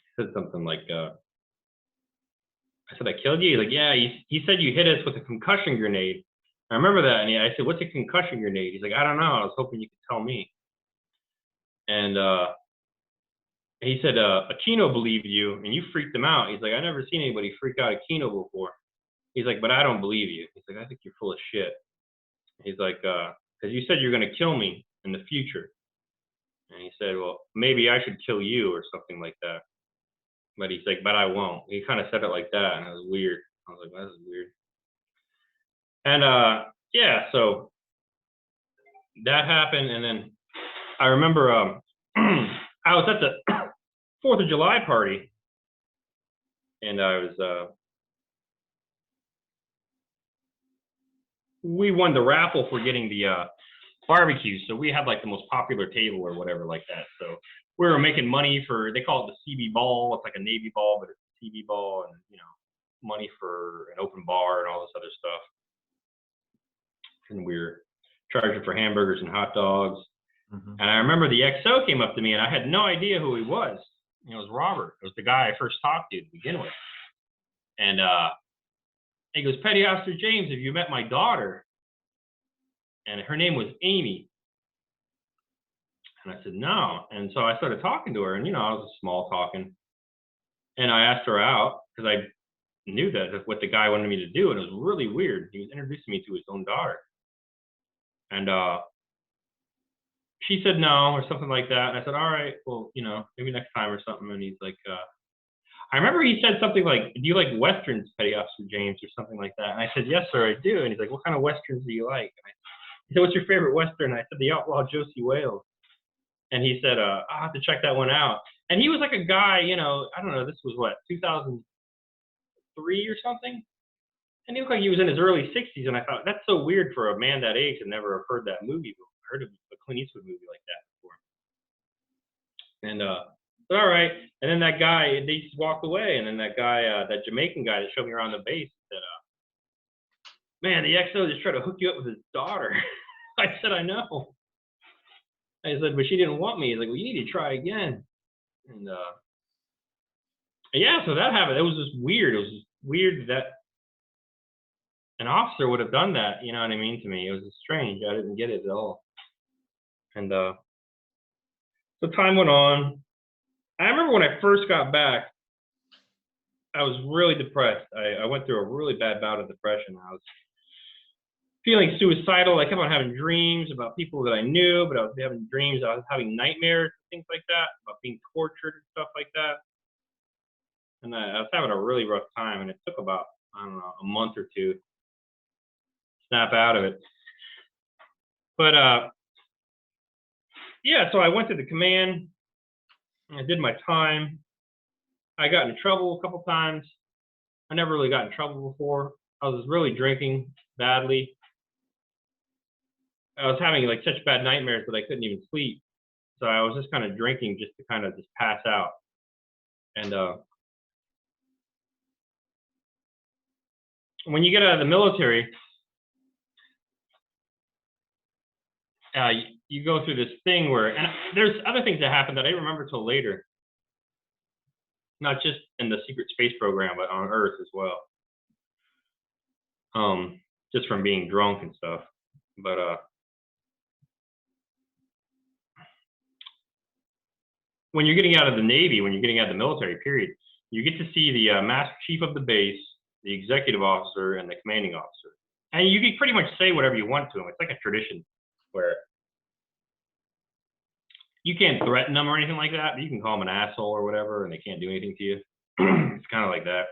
he said something like, I said, I killed you? He's like, yeah, he said you hit us with a concussion grenade. I remember that. And I said, what's a concussion grenade? He's like, I don't know. I was hoping you could tell me. And he said, Aquino believed you, and you freaked him out. He's like, I never seen anybody freak out Aquino before. He's like, but I don't believe you. He's like, I think you're full of shit. He's like, because you said you're going to kill me in the future. And he said, well, maybe I should kill you or something like that. But he's like, but I won't. He kind of said it like that, and it was weird. I was like, well, this is weird. And yeah, so that happened. And then I remember I was at the 4th of July party, and I was we won the raffle for getting the barbecue, so we had like the most popular table or whatever like that. So we were making money for, they call it the CB ball. It's like a Navy ball, but it's a CB ball, and money for an open bar and all this other stuff. And we were charging for hamburgers and hot dogs. Mm-hmm. And I remember the XO came up to me, and I had no idea who he was. It was Robert. It was the guy I first talked to begin with. And he goes, Petty Officer James, have you met my daughter? And her name was Amy. And I said, no. And so I started talking to her, and, I was small talking. And I asked her out because I knew that what the guy wanted me to do, and it was really weird. He was introducing me to his own daughter. And she said no, or something like that. And I said, all right, well, maybe next time or something. And he's like, I remember he said something like, do you like Westerns, Petty Officer James, or something like that? And I said, yes, sir, I do. And he's like, what kind of Westerns do you like? And he said, what's your favorite Western? And I said, The Outlaw Josie Wales. And he said, I'll have to check that one out. And he was like a guy, I don't know, this was what, 2003 or something? And he looked like he was in his early 60s. And I thought, that's so weird for a man that age to never have heard that movie before. Heard of a Clint Eastwood movie like that before. And all right. And then that guy, they just walked away. And then that guy, that Jamaican guy that showed me around the base said, man, the XO just tried to hook you up with his daughter. I said, I know. I said, but she didn't want me. He's like, well, you need to try again. And yeah, so that happened. It was just weird. It was just weird that an officer would have done that. You know what I mean? To me, it was just strange. I didn't get it at all. And so time went on. I remember when I first got back, I was really depressed. I went through a really bad bout of depression. I was feeling suicidal. I kept on having dreams about people that I knew, but I was having dreams. I was having nightmares, things like that, about being tortured and stuff like that. And I was having a really rough time, and it took about, I don't know, a month or two to snap out of it. But yeah, so I went to the command. I did my time. I got in trouble a couple times. I never really got in trouble before. I was really drinking badly. I was having like such bad nightmares that I couldn't even sleep. So I was just kind of drinking just to kind of just pass out. And when you get out of the military, you go through this thing where, and there's other things that happen that I didn't remember till later. Not just in the secret space program, but on Earth as well. Just from being drunk and stuff. But when you're getting out of the Navy, when you're getting out of the military, period, you get to see the Master Chief of the base, the executive officer, and the commanding officer. And you can pretty much say whatever you want to them. It's like a tradition where you can't threaten them or anything like that, but you can call them an asshole or whatever, and they can't do anything to you. It's kind of like that.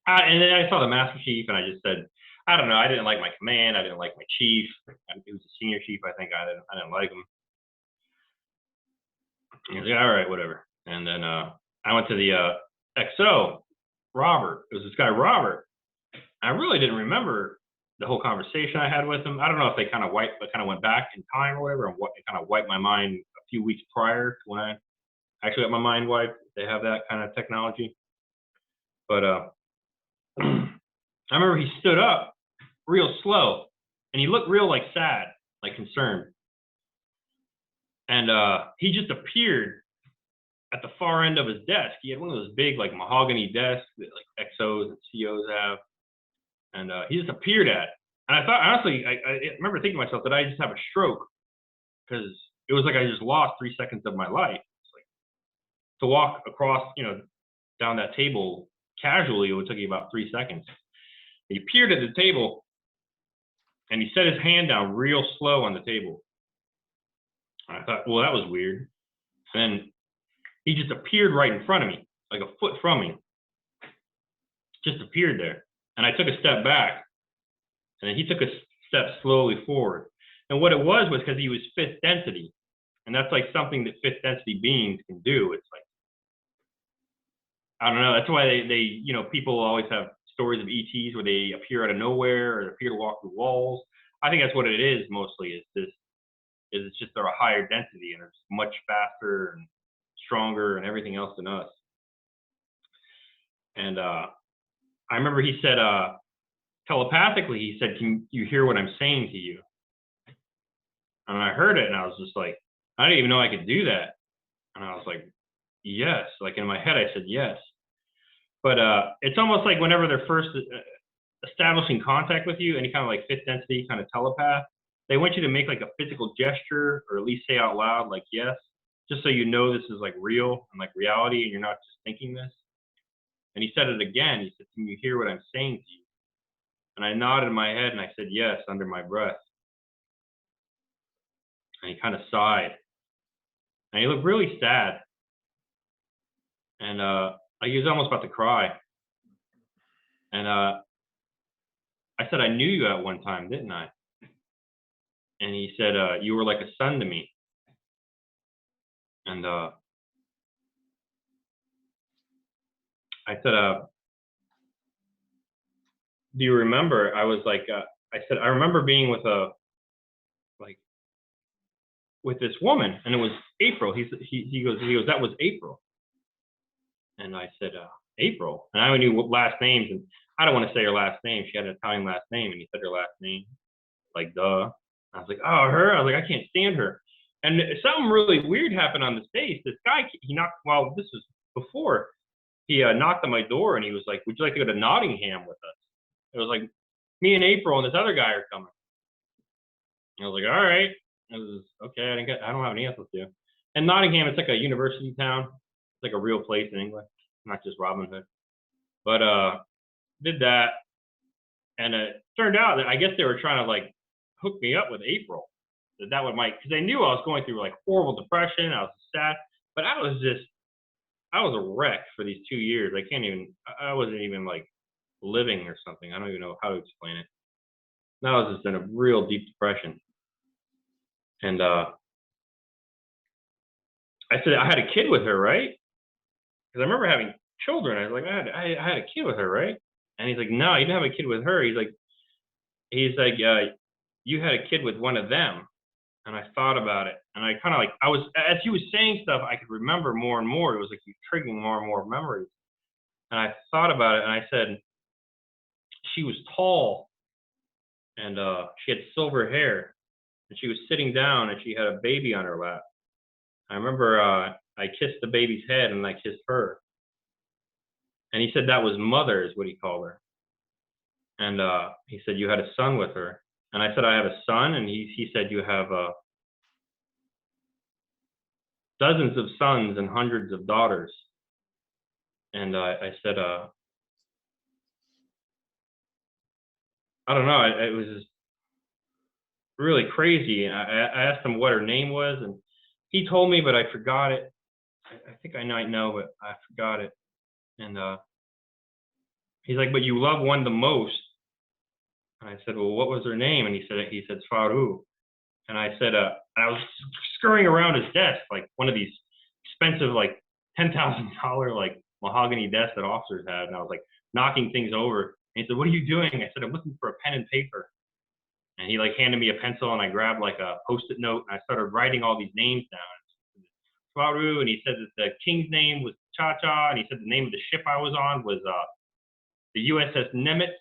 And then I saw the Master Chief, and I just said, I don't know, I didn't like my command, I didn't like my chief. He was a senior chief, I think. I didn't like him. He was like, all right, whatever. And then I went to the XO, Robert. It was this guy, Robert. I really didn't remember the whole conversation I had with him. I don't know if they kind of went back in time or whatever, and kind of wiped my mind a few weeks prior to when I actually got my mind wiped. They have that kind of technology. But I remember he stood up real slow, and he looked real like sad, like concerned. And he just appeared at the far end of his desk. He had one of those big like mahogany desks that like XOs and COs have. And he just appeared at. And I thought, honestly, I remember thinking to myself, did I just have a stroke? Because it was like I just lost 3 seconds of my life. It's like, to walk across, down that table casually, it would take you about 3 seconds. He appeared at the table, and he set his hand down real slow on the table. I thought, well, that was weird. And then he just appeared right in front of me, like a foot from me. Just appeared there. And I took a step back, and then he took a step slowly forward. And what it was because he was fifth density. And that's like something that fifth density beings can do. It's like, I don't know. That's why they people always have stories of ETs where they appear out of nowhere or appear to walk through walls. I think that's what it is mostly, it's just they're a higher density and it's much faster and stronger and everything else than us. And I remember he said, telepathically, he said, can you hear what I'm saying to you? And I heard it, and I was just like, I didn't even know I could do that. And I was like, yes. Like in my head, I said yes. But it's almost like whenever they're first establishing contact with you, any kind of like fifth density kind of telepath, they want you to make like a physical gesture or at least say out loud like yes, just so you know this is like real and like reality and you're not just thinking this. And he said it again. He said, can you hear what I'm saying to you? And I nodded my head and I said yes under my breath. And he kind of sighed. And he looked really sad. And like he was almost about to cry. And I said, I knew you at one time, didn't I? And he said, you were like a son to me. And I said, do you remember? I was like, I said, I remember being with with this woman, and it was April. He goes, that was April. And I said, April. And I knew last names, and I don't want to say her last name. She had an Italian last name, and he said her last name. Like, duh. I was like, oh, her? I was like, I can't stand her. And something really weird happened on the stage. This guy, he knocked, well, this was before, he knocked on my door, and he was like, would you like to go to Nottingham with us? It was like, me and April and this other guy are coming. And I was like, all right. I was okay. I don't have any answers to. And Nottingham, it's like a university town. It's like a real place in England, not just Robin Hood. But did that, and it turned out that I guess they were trying to like hook me up with April. That would because they knew I was going through like horrible depression. I was sad, but I was a wreck for these 2 years. I wasn't even like living or something. I don't even know how to explain it. I was just in a real deep depression. And I said, I had a kid with her, right? Because I remember having children. I was like, I had a kid with her, right? And he's like, no, you didn't have a kid with her. He's like, you had a kid with one of them. And I thought about it. And I kind of like, as he was saying stuff, I could remember more and more. It was like he was triggering more and more memories. And I thought about it, and I said, she was tall, and she had silver hair. And she was sitting down, and she had a baby on her lap. I remember I kissed the baby's head, and I kissed her. And he said that was mother, is what he called her. And he said, you had a son with her. And I said, I have a son. And he said, you have dozens of sons and hundreds of daughters. And I said, I don't know. It was just really crazy. And I asked him what her name was, and he told me, but I forgot it. I think I might know, but I forgot it. And he's like, but you love one the most. And I said, well, what was her name? And he said Faru. And I said, and I was scurrying around his desk, like one of these expensive, like $10,000 like mahogany desks that officers have. And I was like knocking things over. And he said, what are you doing? I said, I'm looking for a pen and paper. And he like handed me a pencil, and I grabbed like a Post-it note, and I started writing all these names down. Faru, and he said that the king's name was Cha-Cha, and he said the name of the ship I was on was the USS Nimitz.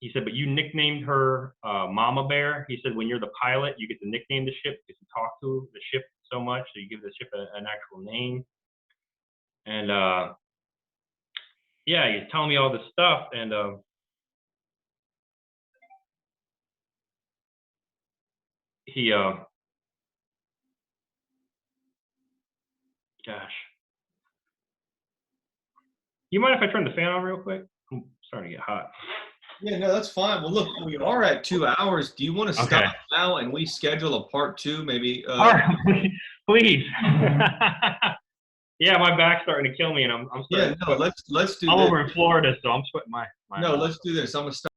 He said, but you nicknamed her Mama Bear. He said, when you're the pilot, you get to nickname the ship because you talk to the ship so much, so you give the ship an actual name. And yeah, he's telling me all this stuff, and he gosh. You mind if I turn the fan on real quick? I'm starting to get hot. Yeah, no, that's fine. Well, look, we are at 2 hours. Do you want to stop now and we schedule a part 2, maybe? All right, please. Yeah, my back's starting to kill me, and I'm starting. Yeah, no, let's do. I'm this. over in Florida, so I'm sweating my. No, let's do this. I'm gonna stop.